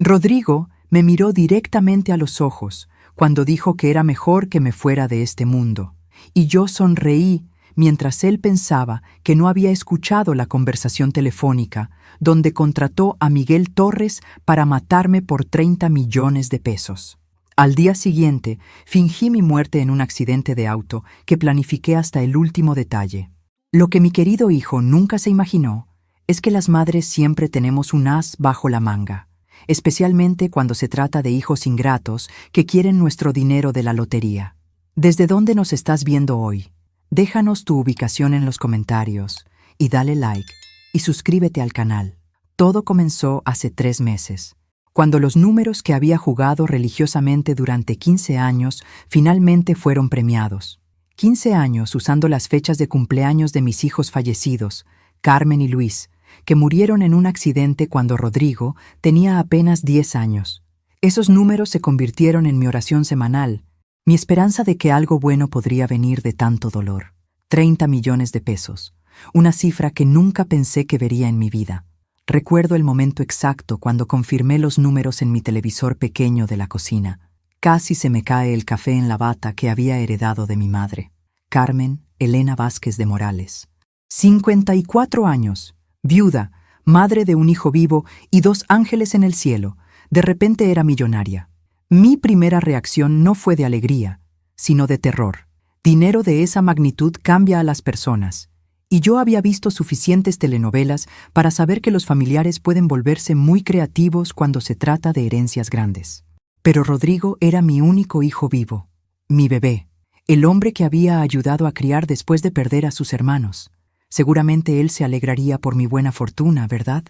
Rodrigo me miró directamente a los ojos cuando dijo que era mejor que me fuera de este mundo, y yo sonreí mientras él pensaba que no había escuchado la conversación telefónica donde contrató a Miguel Torres para matarme por 30 millones de pesos. Al día siguiente, fingí mi muerte en un accidente de auto que planifiqué hasta el último detalle. Lo que mi querido hijo nunca se imaginó es que las madres siempre tenemos un as bajo la manga, especialmente cuando se trata de hijos ingratos que quieren nuestro dinero de la lotería. ¿Desde dónde nos estás viendo hoy? Déjanos tu ubicación en los comentarios y dale like y suscríbete al canal. Todo comenzó hace 3 meses, cuando los números que había jugado religiosamente durante 15 años finalmente fueron premiados. 15 años usando las fechas de cumpleaños de mis hijos fallecidos, Carmen y Luis, que murieron en un accidente cuando Rodrigo tenía apenas 10 años. Esos números se convirtieron en mi oración semanal, mi esperanza de que algo bueno podría venir de tanto dolor. 30 millones de pesos, una cifra que nunca pensé que vería en mi vida. Recuerdo el momento exacto cuando confirmé los números en mi televisor pequeño de la cocina. Casi se me cae el café en la bata que había heredado de mi madre, Carmen Elena Vázquez de Morales. 54 años, viuda, madre de un hijo vivo y 2 ángeles en el cielo. De repente era millonaria. Mi primera reacción no fue de alegría, sino de terror. Dinero de esa magnitud cambia a las personas. Y yo había visto suficientes telenovelas para saber que los familiares pueden volverse muy creativos cuando se trata de herencias grandes. Pero Rodrigo era mi único hijo vivo, mi bebé, el hombre que había ayudado a criar después de perder a sus hermanos. Seguramente él se alegraría por mi buena fortuna, ¿verdad?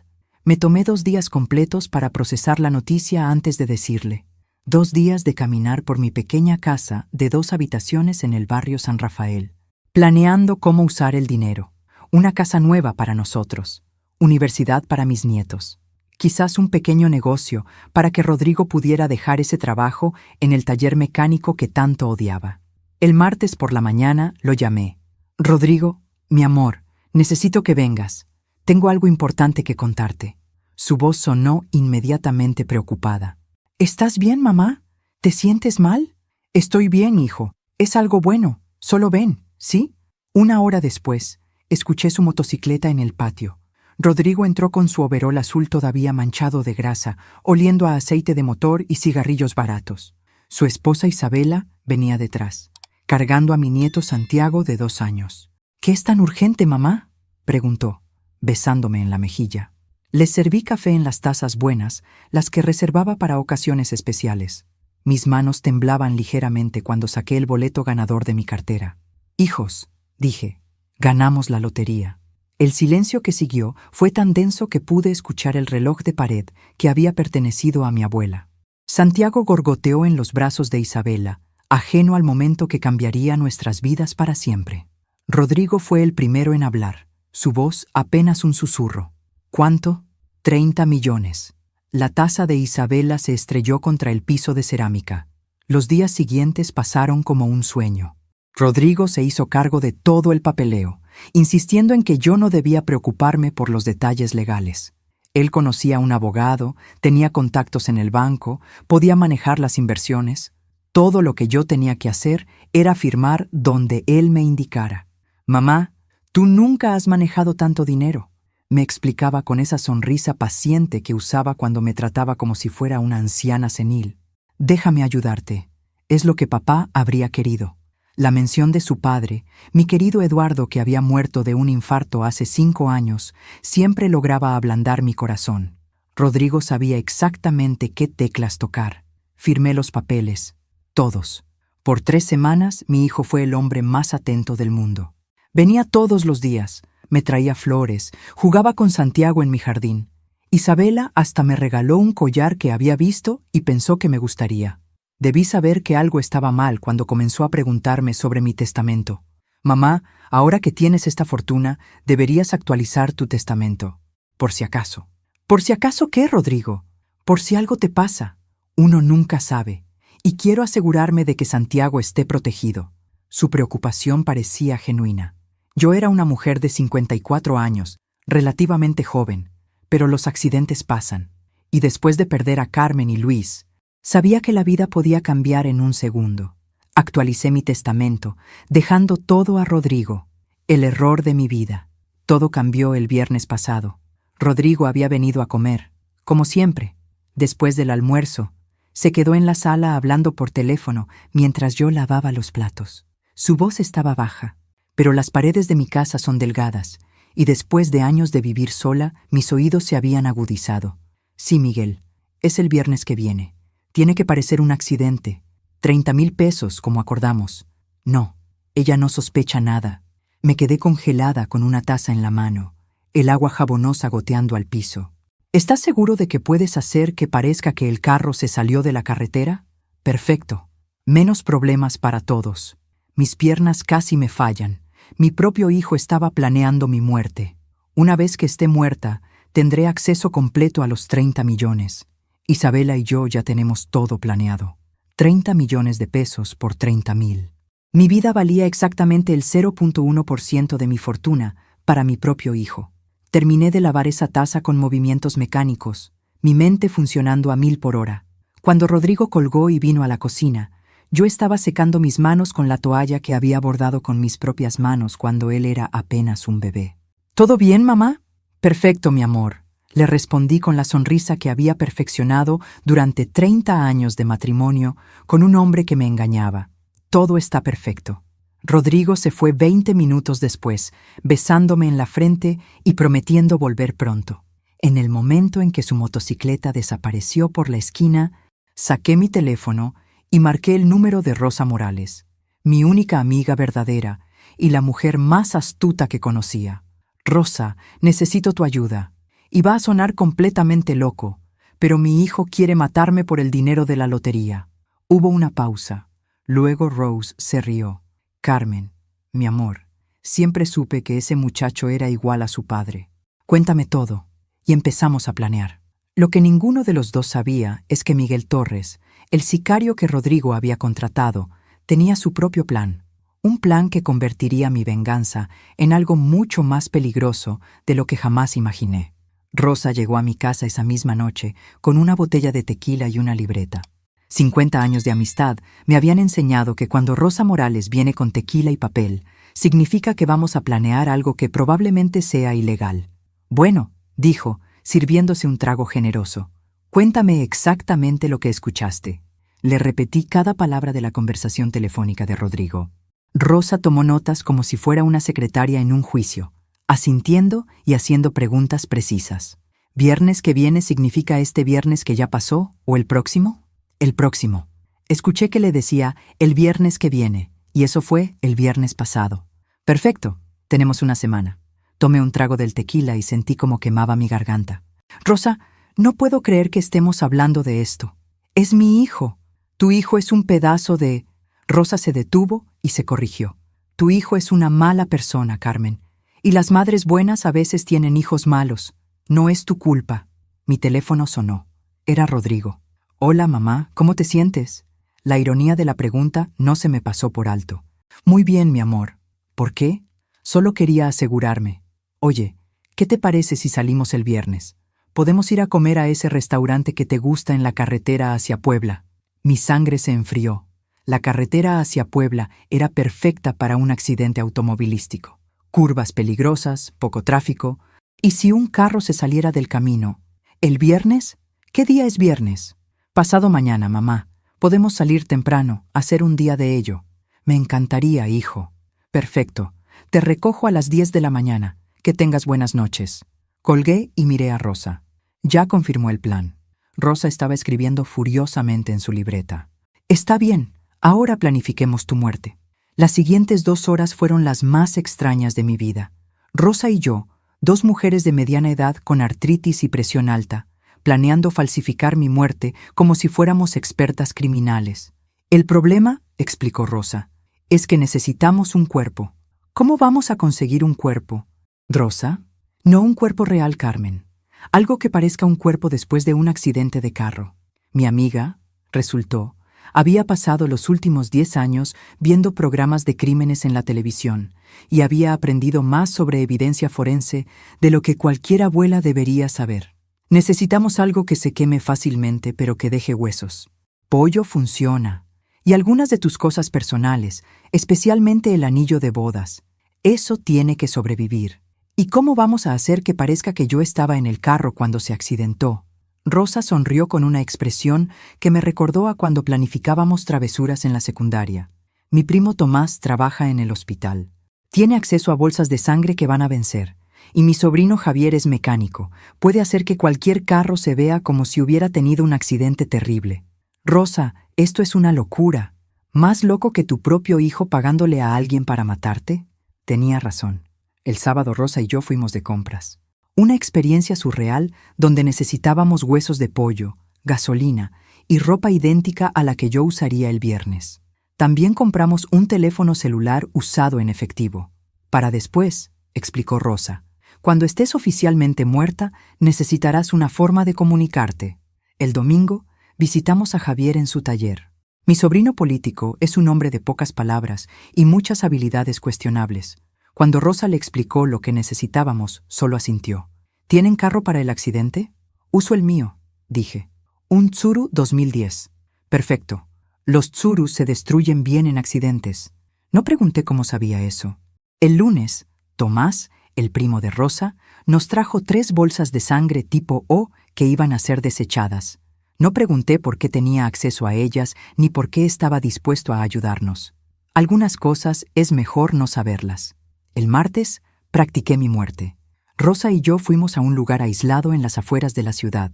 Me tomé 2 días completos para procesar la noticia antes de decirle. 2 días de caminar por mi pequeña casa de 2 habitaciones en el barrio San Rafael, planeando cómo usar el dinero. Una casa nueva para nosotros, universidad para mis nietos, quizás un pequeño negocio para que Rodrigo pudiera dejar ese trabajo en el taller mecánico que tanto odiaba. El martes por la mañana lo llamé. Rodrigo, mi amor, necesito que vengas. Tengo algo importante que contarte. Su voz sonó inmediatamente preocupada. ¿Estás bien, mamá? ¿Te sientes mal? Estoy bien, hijo. Es algo bueno. Solo ven, ¿sí? 1 hora después, escuché su motocicleta en el patio. Rodrigo entró con su overol azul todavía manchado de grasa, oliendo a aceite de motor y cigarrillos baratos. Su esposa Isabela venía detrás, cargando a mi nieto Santiago de 2 años. ¿Qué es tan urgente, mamá?, preguntó, besándome en la mejilla. Les serví café en las tazas buenas, las que reservaba para ocasiones especiales. Mis manos temblaban ligeramente cuando saqué el boleto ganador de mi cartera. Hijos, dije, ganamos la lotería. El silencio que siguió fue tan denso que pude escuchar el reloj de pared que había pertenecido a mi abuela. Santiago gorgoteó en los brazos de Isabela, ajeno al momento que cambiaría nuestras vidas para siempre. Rodrigo fue el primero en hablar, su voz apenas un susurro. ¿Cuánto? 30 millones. La taza de Isabela se estrelló contra el piso de cerámica. Los días siguientes pasaron como un sueño. Rodrigo se hizo cargo de todo el papeleo, insistiendo en que yo no debía preocuparme por los detalles legales. Él conocía a un abogado, tenía contactos en el banco, podía manejar las inversiones. Todo lo que yo tenía que hacer era firmar donde él me indicara. Mamá, tú nunca has manejado tanto dinero, me explicaba con esa sonrisa paciente que usaba cuando me trataba como si fuera una anciana senil. Déjame ayudarte. Es lo que papá habría querido. La mención de su padre, mi querido Eduardo, que había muerto de un infarto hace 5 años, siempre lograba ablandar mi corazón. Rodrigo sabía exactamente qué teclas tocar. Firmé los papeles, todos. Por 3 semanas, mi hijo fue el hombre más atento del mundo. Venía todos los días, me traía flores, jugaba con Santiago en mi jardín. Isabela hasta me regaló un collar que había visto y pensó que me gustaría. Debí saber que algo estaba mal cuando comenzó a preguntarme sobre mi testamento. Mamá, ahora que tienes esta fortuna, deberías actualizar tu testamento. Por si acaso. ¿Por si acaso qué, Rodrigo? Por si algo te pasa. Uno nunca sabe. Y quiero asegurarme de que Santiago esté protegido. Su preocupación parecía genuina. Yo era una mujer de 54 años, relativamente joven, pero los accidentes pasan. Y después de perder a Carmen y Luis, sabía que la vida podía cambiar en un segundo. Actualicé mi testamento, dejando todo a Rodrigo. El error de mi vida. Todo cambió el viernes pasado. Rodrigo había venido a comer, como siempre. Después del almuerzo, se quedó en la sala hablando por teléfono mientras yo lavaba los platos. Su voz estaba baja, pero las paredes de mi casa son delgadas, y después de años de vivir sola, mis oídos se habían agudizado. Sí, Miguel, es el viernes que viene. Tiene que parecer un accidente. 30,000 pesos, como acordamos. No, ella no sospecha nada. Me quedé congelada con una taza en la mano, el agua jabonosa goteando al piso. ¿Estás seguro de que puedes hacer que parezca que el carro se salió de la carretera? Perfecto. Menos problemas para todos. Mis piernas casi me fallan. Mi propio hijo estaba planeando mi muerte. Una vez que esté muerta, tendré acceso completo a los 30 millones. Isabela y yo ya tenemos todo planeado. 30 millones de pesos por 30,000. Mi vida valía exactamente el 0.1% de mi fortuna para mi propio hijo. Terminé de lavar esa taza con movimientos mecánicos, mi mente funcionando a 1000 por hora. Cuando Rodrigo colgó y vino a la cocina, yo estaba secando mis manos con la toalla que había bordado con mis propias manos cuando él era apenas un bebé. ¿Todo bien, mamá? Perfecto, mi amor, le respondí con la sonrisa que había perfeccionado durante 30 años de matrimonio con un hombre que me engañaba. Todo está perfecto. Rodrigo se fue 20 minutos después, besándome en la frente y prometiendo volver pronto. En el momento en que su motocicleta desapareció por la esquina, saqué mi teléfono y marqué el número de Rosa Morales, mi única amiga verdadera y la mujer más astuta que conocía. Rosa, necesito tu ayuda. Y va a sonar completamente loco, pero mi hijo quiere matarme por el dinero de la lotería. Hubo una pausa. Luego Rose se rió. Carmen, mi amor, siempre supe que ese muchacho era igual a su padre. Cuéntame todo. Y empezamos a planear. Lo que ninguno de los dos sabía es que Miguel Torres, el sicario que Rodrigo había contratado, tenía su propio plan. Un plan que convertiría mi venganza en algo mucho más peligroso de lo que jamás imaginé. Rosa llegó a mi casa esa misma noche con una botella de tequila y una libreta. 50 años de amistad me habían enseñado que cuando Rosa Morales viene con tequila y papel, significa que vamos a planear algo que probablemente sea ilegal. Bueno, dijo, sirviéndose un trago generoso. Cuéntame exactamente lo que escuchaste. Le repetí cada palabra de la conversación telefónica de Rodrigo. Rosa tomó notas como si fuera una secretaria en un juicio, asintiendo y haciendo preguntas precisas. ¿Viernes que viene significa este viernes que ya pasó o el próximo? El próximo. Escuché que le decía el viernes que viene, y eso fue el viernes pasado. Perfecto, tenemos una semana. Tomé un trago del tequila y sentí como quemaba mi garganta. Rosa, no puedo creer que estemos hablando de esto. Es mi hijo. Tu hijo es un pedazo de... Rosa se detuvo y se corrigió. Tu hijo es una mala persona, Carmen. Y las madres buenas a veces tienen hijos malos. No es tu culpa. Mi teléfono sonó. Era Rodrigo. Hola, mamá, ¿cómo te sientes? La ironía de la pregunta no se me pasó por alto. Muy bien, mi amor. ¿Por qué? Solo quería asegurarme. Oye, ¿qué te parece si salimos el viernes? Podemos ir a comer a ese restaurante que te gusta en la carretera hacia Puebla. Mi sangre se enfrió. La carretera hacia Puebla era perfecta para un accidente automovilístico. Curvas peligrosas, poco tráfico. ¿Y si un carro se saliera del camino? ¿El viernes? ¿Qué día es viernes? Pasado mañana, mamá. Podemos salir temprano, hacer un día de ello. Me encantaría, hijo. Perfecto. Te recojo a las 10 de la mañana. Que tengas buenas noches. Colgué y miré a Rosa. Ya confirmó el plan. Rosa estaba escribiendo furiosamente en su libreta. Está bien. Ahora planifiquemos tu muerte. Las siguientes 2 horas fueron las más extrañas de mi vida. Rosa y yo, 2 mujeres de mediana edad con artritis y presión alta, planeando falsificar mi muerte como si fuéramos expertas criminales. El problema, explicó Rosa, es que necesitamos un cuerpo. ¿Cómo vamos a conseguir un cuerpo? Rosa, no un cuerpo real, Carmen. Algo que parezca un cuerpo después de un accidente de carro. Mi amiga, resultó, había pasado los últimos 10 años viendo programas de crímenes en la televisión y había aprendido más sobre evidencia forense de lo que cualquier abuela debería saber. Necesitamos algo que se queme fácilmente pero que deje huesos. Pollo funciona. Y algunas de tus cosas personales, especialmente el anillo de bodas. Eso tiene que sobrevivir. ¿Y cómo vamos a hacer que parezca que yo estaba en el carro cuando se accidentó? Rosa sonrió con una expresión que me recordó a cuando planificábamos travesuras en la secundaria. Mi primo Tomás trabaja en el hospital. Tiene acceso a bolsas de sangre que van a vencer. Y mi sobrino Javier es mecánico. Puede hacer que cualquier carro se vea como si hubiera tenido un accidente terrible. Rosa, esto es una locura. ¿Más loco que tu propio hijo pagándole a alguien para matarte? Tenía razón. El sábado Rosa y yo fuimos de compras. Una experiencia surreal donde necesitábamos huesos de pollo, gasolina y ropa idéntica a la que yo usaría el viernes. También compramos un teléfono celular usado en efectivo. Para después, explicó Rosa, cuando estés oficialmente muerta, necesitarás una forma de comunicarte. El domingo, visitamos a Javier en su taller. Mi sobrino político es un hombre de pocas palabras y muchas habilidades cuestionables. Cuando Rosa le explicó lo que necesitábamos, solo asintió. ¿Tienen carro para el accidente? Uso el mío, dije. Un Tsuru 2010. Perfecto. Los Tsurus se destruyen bien en accidentes. No pregunté cómo sabía eso. El lunes, Tomás, el primo de Rosa, nos trajo 3 bolsas de sangre tipo O que iban a ser desechadas. No pregunté por qué tenía acceso a ellas ni por qué estaba dispuesto a ayudarnos. Algunas cosas es mejor no saberlas. El martes, practiqué mi muerte. Rosa y yo fuimos a un lugar aislado en las afueras de la ciudad,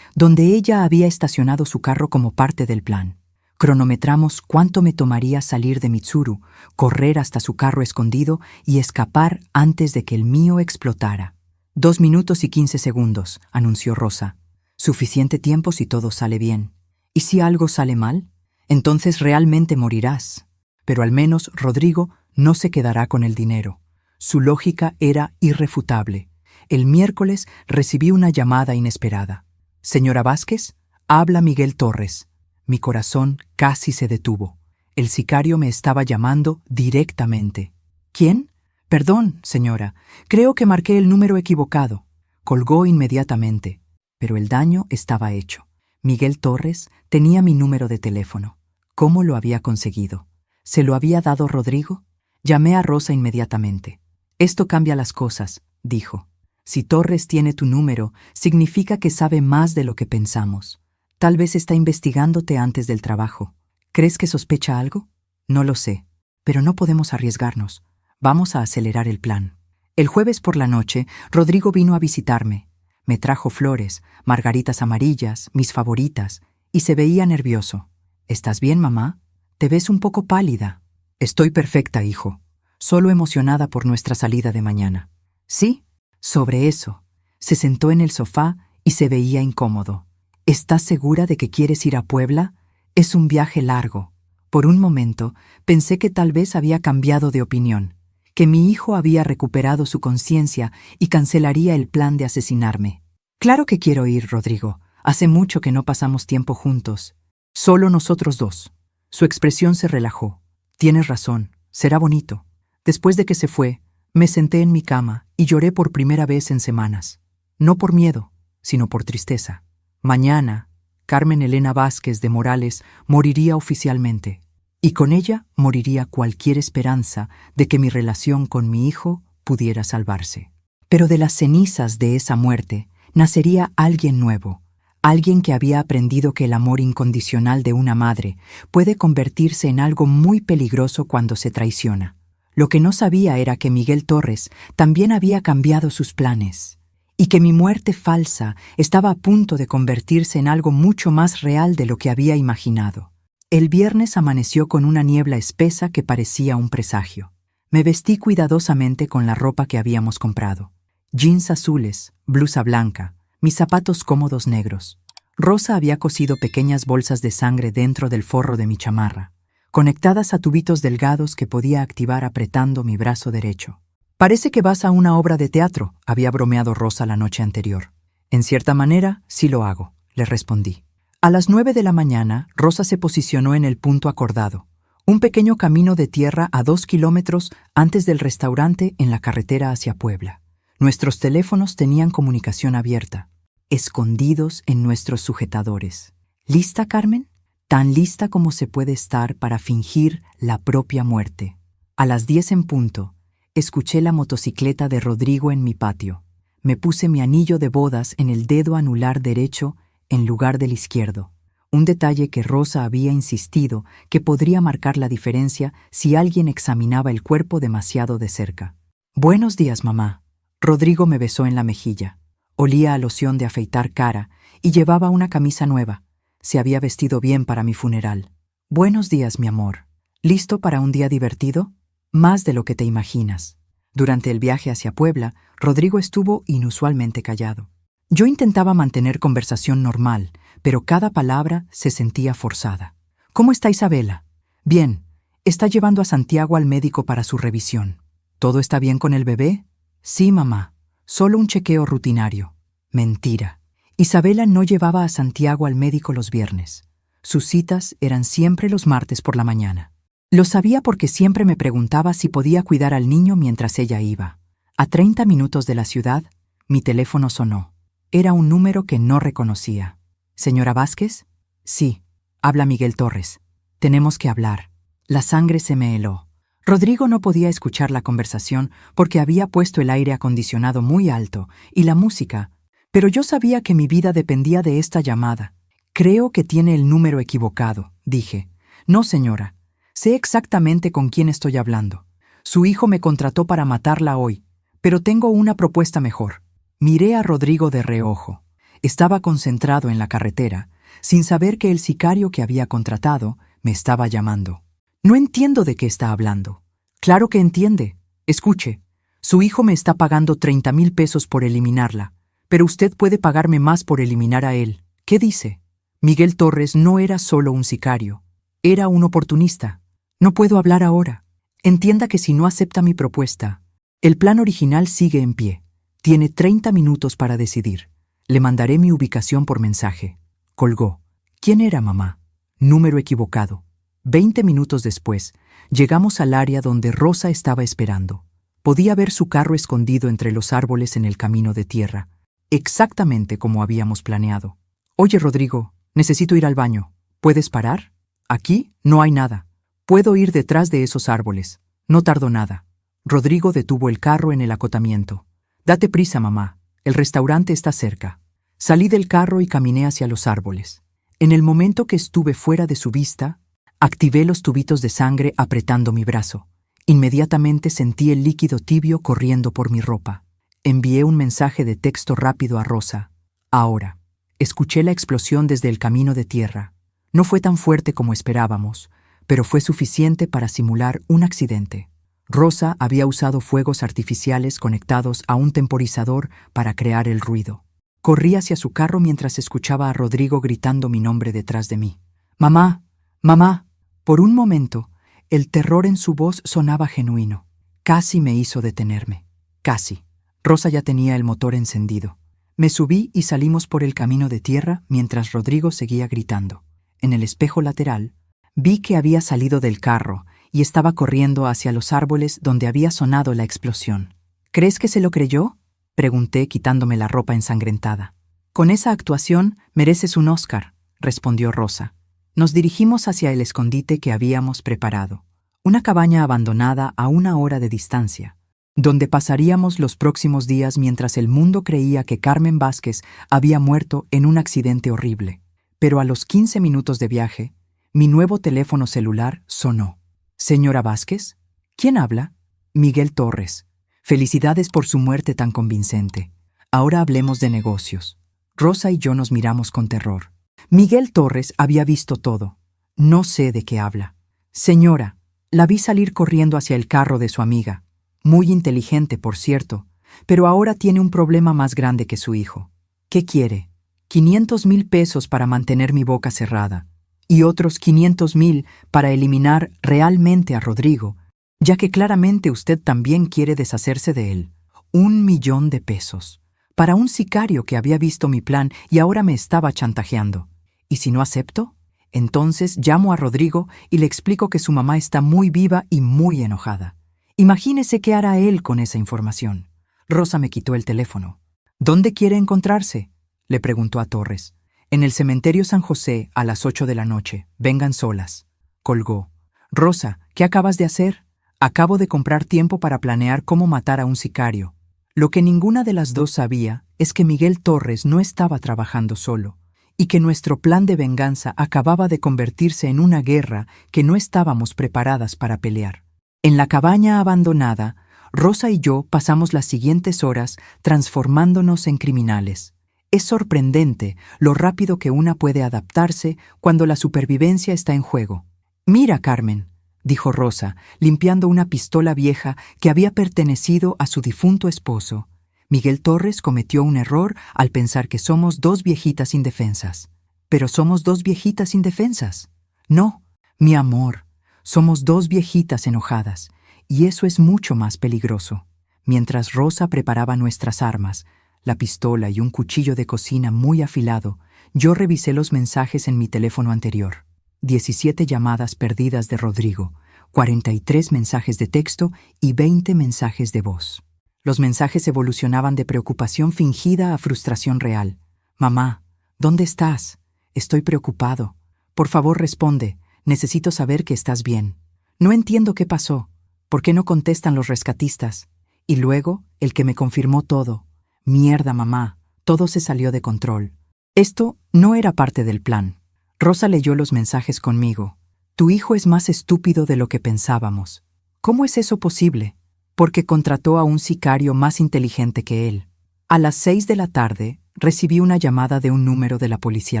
donde ella había estacionado su carro como parte del plan. Cronometramos cuánto me tomaría salir de Mitsuru, correr hasta su carro escondido y escapar antes de que el mío explotara. 2 minutos y 15 segundos, anunció Rosa. Suficiente tiempo si todo sale bien. ¿Y si algo sale mal? Entonces realmente morirás. Pero al menos Rodrigo no se quedará con el dinero. Su lógica era irrefutable. El miércoles recibí una llamada inesperada. «Señora Vázquez, habla Miguel Torres». Mi corazón casi se detuvo. El sicario me estaba llamando directamente. «¿Quién?» «Perdón, señora. Creo que marqué el número equivocado». Colgó inmediatamente. Pero el daño estaba hecho. Miguel Torres tenía mi número de teléfono. ¿Cómo lo había conseguido? ¿Se lo había dado Rodrigo? Llamé a Rosa inmediatamente. «Esto cambia las cosas», dijo. «Si Torres tiene tu número, significa que sabe más de lo que pensamos. Tal vez está investigándote antes del trabajo. ¿Crees que sospecha algo? No lo sé, pero no podemos arriesgarnos. Vamos a acelerar el plan». El jueves por la noche, Rodrigo vino a visitarme. Me trajo flores, margaritas amarillas, mis favoritas, y se veía nervioso. «¿Estás bien, mamá? Te ves un poco pálida». «Estoy perfecta, hijo. Solo emocionada por nuestra salida de mañana». «Sí, sobre eso». Se sentó en el sofá y se veía incómodo. «¿Estás segura de que quieres ir a Puebla? Es un viaje largo». Por un momento pensé que tal vez había cambiado de opinión, que mi hijo había recuperado su conciencia y cancelaría el plan de asesinarme. «Claro que quiero ir, Rodrigo. Hace mucho que no pasamos tiempo juntos. Solo nosotros dos». Su expresión se relajó. «Tienes razón, será bonito». Después de que se fue, me senté en mi cama y lloré por primera vez en semanas. No por miedo, sino por tristeza. Mañana, Carmen Elena Vázquez de Morales moriría oficialmente, y con ella moriría cualquier esperanza de que mi relación con mi hijo pudiera salvarse. Pero de las cenizas de esa muerte nacería alguien nuevo, alguien que había aprendido que el amor incondicional de una madre puede convertirse en algo muy peligroso cuando se traiciona. Lo que no sabía era que Miguel Torres también había cambiado sus planes, y que mi muerte falsa estaba a punto de convertirse en algo mucho más real de lo que había imaginado. El viernes amaneció con una niebla espesa que parecía un presagio. Me vestí cuidadosamente con la ropa que habíamos comprado. Jeans azules, blusa blanca, mis zapatos cómodos negros. Rosa había cosido pequeñas bolsas de sangre dentro del forro de mi chamarra, conectadas a tubitos delgados que podía activar apretando mi brazo derecho. «Parece que vas a una obra de teatro», había bromeado Rosa la noche anterior. «En cierta manera, sí lo hago», le respondí. A las 9 de la mañana, Rosa se posicionó en el punto acordado, un pequeño camino de tierra a 2 kilómetros antes del restaurante en la carretera hacia Puebla. Nuestros teléfonos tenían comunicación abierta. escondidos en nuestros sujetadores. ¿Lista, Carmen? Tan lista como se puede estar para fingir la propia muerte. A las 10 en punto, escuché la motocicleta de Rodrigo en mi patio. Me puse mi anillo de bodas en el dedo anular derecho en lugar del izquierdo. Un detalle que Rosa había insistido que podría marcar la diferencia si alguien examinaba el cuerpo demasiado de cerca. «Buenos días, mamá». Rodrigo me besó en la mejilla. Olía a loción de afeitar cara y llevaba una camisa nueva. Se había vestido bien para mi funeral. «Buenos días, mi amor. ¿Listo para un día divertido?» «Más de lo que te imaginas». Durante el viaje hacia Puebla, Rodrigo estuvo inusualmente callado. Yo intentaba mantener conversación normal, pero cada palabra se sentía forzada. «¿Cómo está Isabela?» «Bien. Está llevando a Santiago al médico para su revisión». «¿Todo está bien con el bebé?» «Sí, mamá. Solo un chequeo rutinario». Mentira. Isabela no llevaba a Santiago al médico los viernes. Sus citas eran siempre los martes por la mañana. Lo sabía porque siempre me preguntaba si podía cuidar al niño mientras ella iba. A 30 minutos de la ciudad, mi teléfono sonó. Era un número que no reconocía. «¿Señora Vázquez?» «Sí. Habla Miguel Torres. Tenemos que hablar». La sangre se me heló. Rodrigo no podía escuchar la conversación porque había puesto el aire acondicionado muy alto y la música, pero yo sabía que mi vida dependía de esta llamada. «Creo que tiene el número equivocado», dije. «No, señora. Sé exactamente con quién estoy hablando. Su hijo me contrató para matarla hoy, pero tengo una propuesta mejor». Miré a Rodrigo de reojo. Estaba concentrado en la carretera, sin saber que el sicario que había contratado me estaba llamando. «No entiendo de qué está hablando». «Claro que entiende. Escuche, su hijo me está pagando 30,000 pesos por eliminarla, pero usted puede pagarme más por eliminar a él». «¿Qué dice?» Miguel Torres no era solo un sicario, era un oportunista. «No puedo hablar ahora. Entienda que si no acepta mi propuesta, el plan original sigue en pie. Tiene 30 minutos para decidir. Le mandaré mi ubicación por mensaje». Colgó. ¿Quién era, mamá? Número equivocado. 20 minutos después, llegamos al área donde Rosa estaba esperando. Podía ver su carro escondido entre los árboles en el camino de tierra, exactamente como habíamos planeado. «Oye, Rodrigo, necesito ir al baño. ¿Puedes parar? Aquí no hay nada. Puedo ir detrás de esos árboles. No tardo nada». Rodrigo detuvo el carro en el acotamiento. «Date prisa, mamá. El restaurante está cerca». Salí del carro y caminé hacia los árboles. En el momento que estuve fuera de su vista, activé los tubitos de sangre apretando mi brazo. Inmediatamente sentí el líquido tibio corriendo por mi ropa. Envié un mensaje de texto rápido a Rosa. «Ahora». Escuché la explosión desde el camino de tierra. No fue tan fuerte como esperábamos, pero fue suficiente para simular un accidente. Rosa había usado fuegos artificiales conectados a un temporizador para crear el ruido. Corrí hacia su carro mientras escuchaba a Rodrigo gritando mi nombre detrás de mí. «Mamá, mamá». Por un momento, el terror en su voz sonaba genuino. Casi me hizo detenerme. Casi. Rosa ya tenía el motor encendido. Me subí y salimos por el camino de tierra mientras Rodrigo seguía gritando. En el espejo lateral, vi que había salido del carro y estaba corriendo hacia los árboles donde había sonado la explosión. «¿Crees que se lo creyó?», pregunté quitándome la ropa ensangrentada. «Con esa actuación mereces un Oscar», respondió Rosa. Nos dirigimos hacia el escondite que habíamos preparado, una cabaña abandonada a 1 hora de distancia, donde pasaríamos los próximos días mientras el mundo creía que Carmen Vázquez había muerto en un accidente horrible. Pero a los 15 minutos de viaje, mi nuevo teléfono celular sonó. «¿Señora Vázquez? ¿Quién habla?» «Miguel Torres. Felicidades por su muerte tan convincente. Ahora hablemos de negocios». Rosa y yo nos miramos con terror. Miguel Torres había visto todo. «No sé de qué habla». «Señora, la vi salir corriendo hacia el carro de su amiga. Muy inteligente, por cierto, pero ahora tiene un problema más grande que su hijo. ¿Qué quiere? 500,000 pesos para mantener mi boca cerrada y otros 500,000 para eliminar realmente a Rodrigo, ya que claramente usted también quiere deshacerse de él. 1,000,000 de pesos. Para un sicario que había visto mi plan y ahora me estaba chantajeando. ¿Y si no acepto? Entonces llamo a Rodrigo y le explico que su mamá está muy viva y muy enojada. Imagínese qué hará él con esa información». Rosa me quitó el teléfono. «¿Dónde quiere encontrarse?» Le preguntó a Torres. En el cementerio San José, a las 8 de la noche. Vengan solas. Colgó. Rosa, ¿qué acabas de hacer? Acabo de comprar tiempo para planear cómo matar a un sicario. Lo que ninguna de las dos sabía es que Miguel Torres no estaba trabajando solo, y que nuestro plan de venganza acababa de convertirse en una guerra que no estábamos preparadas para pelear. En la cabaña abandonada, Rosa y yo pasamos las siguientes horas transformándonos en criminales. Es sorprendente lo rápido que una puede adaptarse cuando la supervivencia está en juego. «Mira, Carmen», dijo Rosa, limpiando una pistola vieja que había pertenecido a su difunto esposo. Miguel Torres cometió un error al pensar que somos dos viejitas indefensas. ¿Pero somos dos viejitas indefensas? No, mi amor, somos dos viejitas enojadas, y eso es mucho más peligroso. Mientras Rosa preparaba nuestras armas, la pistola y un cuchillo de cocina muy afilado, yo revisé los mensajes en mi teléfono anterior. 17 llamadas perdidas de Rodrigo, 43 mensajes de texto y 20 mensajes de voz. Los mensajes evolucionaban de preocupación fingida a frustración real. «Mamá, ¿dónde estás? Estoy preocupado. Por favor, responde. Necesito saber que estás bien. No entiendo qué pasó. ¿Por qué no contestan los rescatistas?» Y luego, el que me confirmó todo. «Mierda, mamá. Todo se salió de control». Esto no era parte del plan. Rosa leyó los mensajes conmigo. «Tu hijo es más estúpido de lo que pensábamos». «¿Cómo es eso posible?» «Porque contrató a un sicario más inteligente que él». A las 6 de la tarde, recibí una llamada de un número de la policía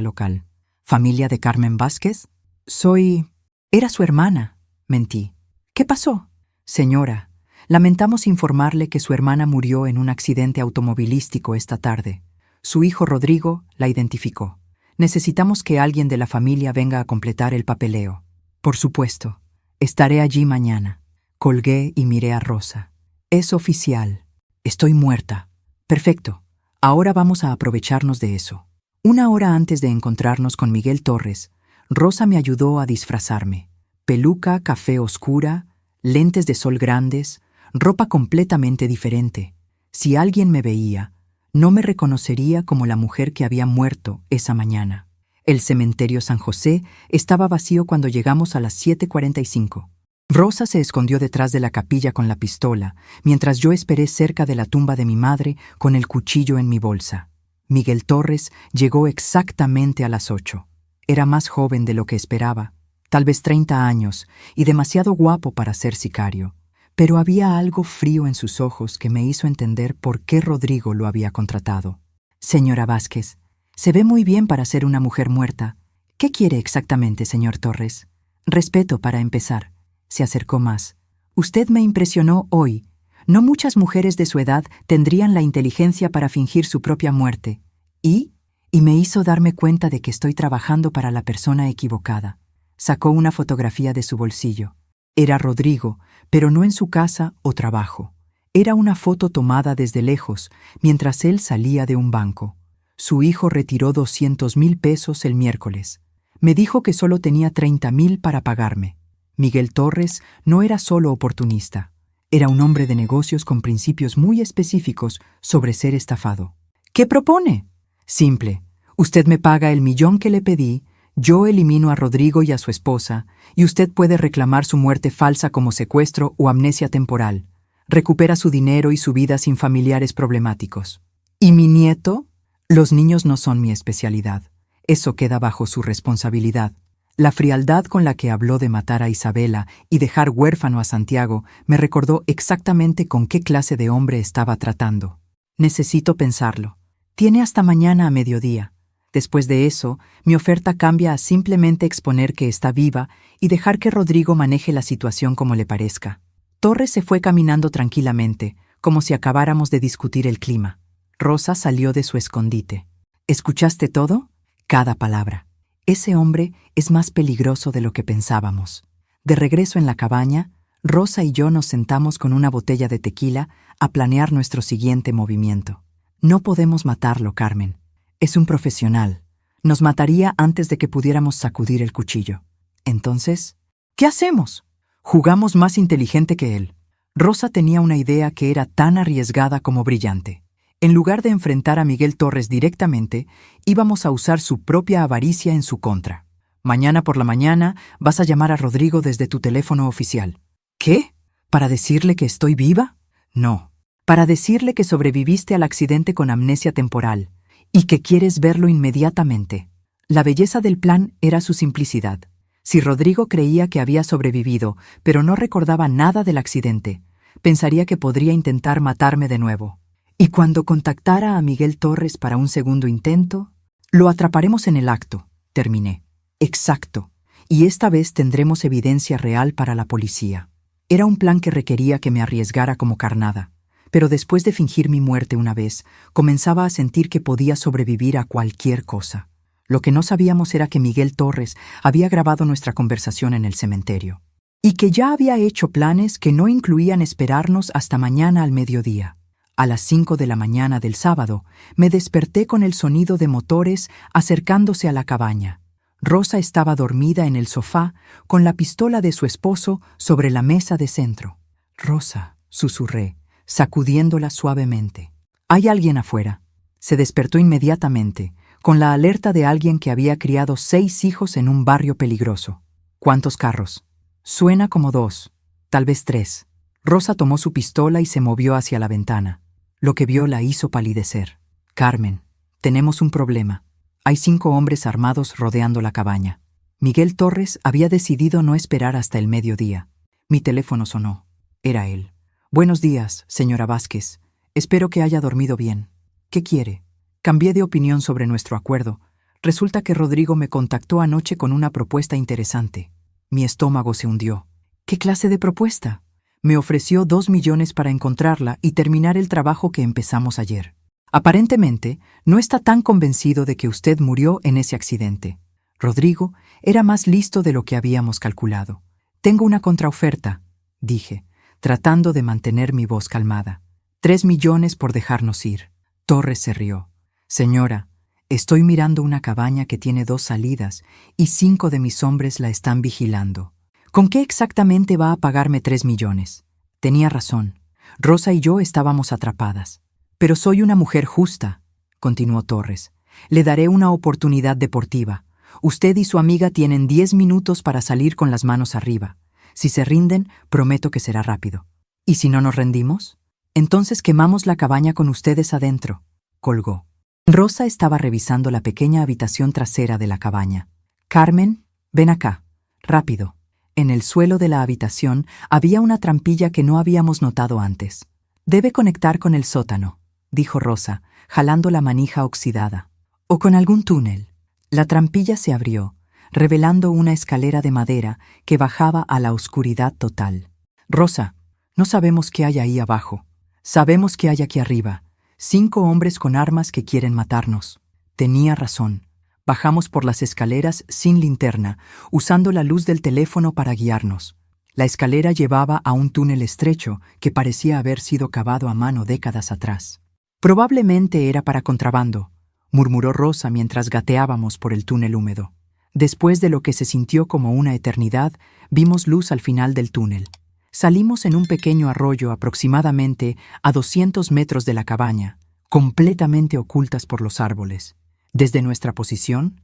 local. «¿Familia de Carmen Vázquez?» «Soy...» «Era su hermana». Mentí. «¿Qué pasó?» «Señora, lamentamos informarle que su hermana murió en un accidente automovilístico esta tarde. Su hijo Rodrigo la identificó. Necesitamos que alguien de la familia venga a completar el papeleo». «Por supuesto. Estaré allí mañana». Colgué y miré a Rosa. «Es oficial. Estoy muerta». «Perfecto. Ahora vamos a aprovecharnos de eso». Una hora antes de encontrarnos con Miguel Torres, Rosa me ayudó a disfrazarme. Peluca café oscura, lentes de sol grandes, ropa completamente diferente. Si alguien me veía, no me reconocería como la mujer que había muerto esa mañana. El cementerio San José estaba vacío cuando llegamos a las 7:45. Rosa se escondió detrás de la capilla con la pistola, mientras yo esperé cerca de la tumba de mi madre con el cuchillo en mi bolsa. Miguel Torres llegó exactamente a las 8. Era más joven de lo que esperaba, tal vez 30 años, y demasiado guapo para ser sicario. Pero había algo frío en sus ojos que me hizo entender por qué Rodrigo lo había contratado. «Señora Vázquez, se ve muy bien para ser una mujer muerta. ¿Qué quiere exactamente, señor Torres?» «Respeto para empezar». Se acercó más. «Usted me impresionó hoy. No muchas mujeres de su edad tendrían la inteligencia para fingir su propia muerte. Y me hizo darme cuenta de que estoy trabajando para la persona equivocada». Sacó una fotografía de su bolsillo. Era Rodrigo, pero no en su casa o trabajo. Era una foto tomada desde lejos, mientras él salía de un banco. Su hijo retiró 200,000 pesos el miércoles. Me dijo que solo tenía 30,000 para pagarme. Miguel Torres no era solo oportunista. Era un hombre de negocios con principios muy específicos sobre ser estafado. «¿Qué propone?» «Simple. Usted me paga el 1,000,000 que le pedí, yo elimino a Rodrigo y a su esposa, y usted puede reclamar su muerte falsa como secuestro o amnesia temporal. Recupera su dinero y su vida sin familiares problemáticos». «¿Y mi nieto?» «Los niños no son mi especialidad. Eso queda bajo su responsabilidad». La frialdad con la que habló de matar a Isabela y dejar huérfano a Santiago me recordó exactamente con qué clase de hombre estaba tratando. «Necesito pensarlo. Tiene hasta mañana a mediodía. Después de eso, mi oferta cambia a simplemente exponer que está viva y dejar que Rodrigo maneje la situación como le parezca». Torres se fue caminando tranquilamente, como si acabáramos de discutir el clima. Rosa salió de su escondite. «¿Escuchaste todo?» «Cada palabra. Ese hombre es más peligroso de lo que pensábamos». De regreso en la cabaña, Rosa y yo nos sentamos con una botella de tequila a planear nuestro siguiente movimiento. «No podemos matarlo, Carmen. Es un profesional. Nos mataría antes de que pudiéramos sacudir el cuchillo. Entonces, ¿qué hacemos? Jugamos más inteligente que él». Rosa tenía una idea que era tan arriesgada como brillante. En lugar de enfrentar a Miguel Torres directamente, íbamos a usar su propia avaricia en su contra. Mañana por la mañana vas a llamar a Rodrigo desde tu teléfono oficial. ¿Qué? ¿Para decirle que estoy viva? No. Para decirle que sobreviviste al accidente con amnesia temporal y que quieres verlo inmediatamente. La belleza del plan era su simplicidad. Si Rodrigo creía que había sobrevivido, pero no recordaba nada del accidente, pensaría que podría intentar matarme de nuevo. Y cuando contactara a Miguel Torres para un segundo intento, lo atraparemos en el acto, terminé. Exacto. Y esta vez tendremos evidencia real para la policía. Era un plan que requería que me arriesgara como carnada. Pero después de fingir mi muerte una vez, comenzaba a sentir que podía sobrevivir a cualquier cosa. Lo que no sabíamos era que Miguel Torres había grabado nuestra conversación en el cementerio. Y que ya había hecho planes que no incluían esperarnos hasta mañana al mediodía. A las 5 de la mañana del sábado, me desperté con el sonido de motores acercándose a la cabaña. Rosa estaba dormida en el sofá, con la pistola de su esposo sobre la mesa de centro. «Rosa», susurré, sacudiéndola suavemente. «Hay alguien afuera». Se despertó inmediatamente, con la alerta de alguien que había criado 6 hijos en un barrio peligroso. «¿Cuántos carros?» «Suena como 2, tal vez 3». Rosa tomó su pistola y se movió hacia la ventana. Lo que vio la hizo palidecer. «Carmen, tenemos un problema. Hay 5 hombres armados rodeando la cabaña». Miguel Torres había decidido no esperar hasta el mediodía. Mi teléfono sonó. Era él. «Buenos días, señora Vázquez. Espero que haya dormido bien. ¿Qué quiere?» Cambié de opinión sobre nuestro acuerdo. Resulta que Rodrigo me contactó anoche con una propuesta interesante. Mi estómago se hundió. «¿Qué clase de propuesta?» Me ofreció 2 millones para encontrarla y terminar el trabajo que empezamos ayer. Aparentemente, no está tan convencido de que usted murió en ese accidente. Rodrigo era más listo de lo que habíamos calculado. «Tengo una contraoferta», dije, tratando de mantener mi voz calmada. 3 millones por dejarnos ir. Torres se rió. «Señora, estoy mirando una cabaña que tiene 2 salidas y 5 de mis hombres la están vigilando. ¿Con qué exactamente va a pagarme 3 millones? Tenía razón. Rosa y yo estábamos atrapadas. Pero soy una mujer justa», continuó Torres. «Le daré una oportunidad deportiva. Usted y su amiga tienen 10 minutos para salir con las manos arriba. Si se rinden, prometo que será rápido. ¿Y si no nos rendimos? Entonces quemamos la cabaña con ustedes adentro», colgó. Rosa estaba revisando la pequeña habitación trasera de la cabaña. «Carmen, ven acá. Rápido». En el suelo de la habitación había una trampilla que no habíamos notado antes. «Debe conectar con el sótano», dijo Rosa, jalando la manija oxidada. «O con algún túnel». La trampilla se abrió, revelando una escalera de madera que bajaba a la oscuridad total. «Rosa, no sabemos qué hay ahí abajo. Sabemos qué hay aquí arriba. 5 hombres con armas que quieren matarnos». Tenía razón. Bajamos por las escaleras sin linterna, usando la luz del teléfono para guiarnos. La escalera llevaba a un túnel estrecho que parecía haber sido cavado a mano décadas atrás. «Probablemente era para contrabando», murmuró Rosa mientras gateábamos por el túnel húmedo. Después de lo que se sintió como una eternidad, vimos luz al final del túnel. Salimos en un pequeño arroyo aproximadamente a 200 metros de la cabaña, completamente ocultas por los árboles. Desde nuestra posición,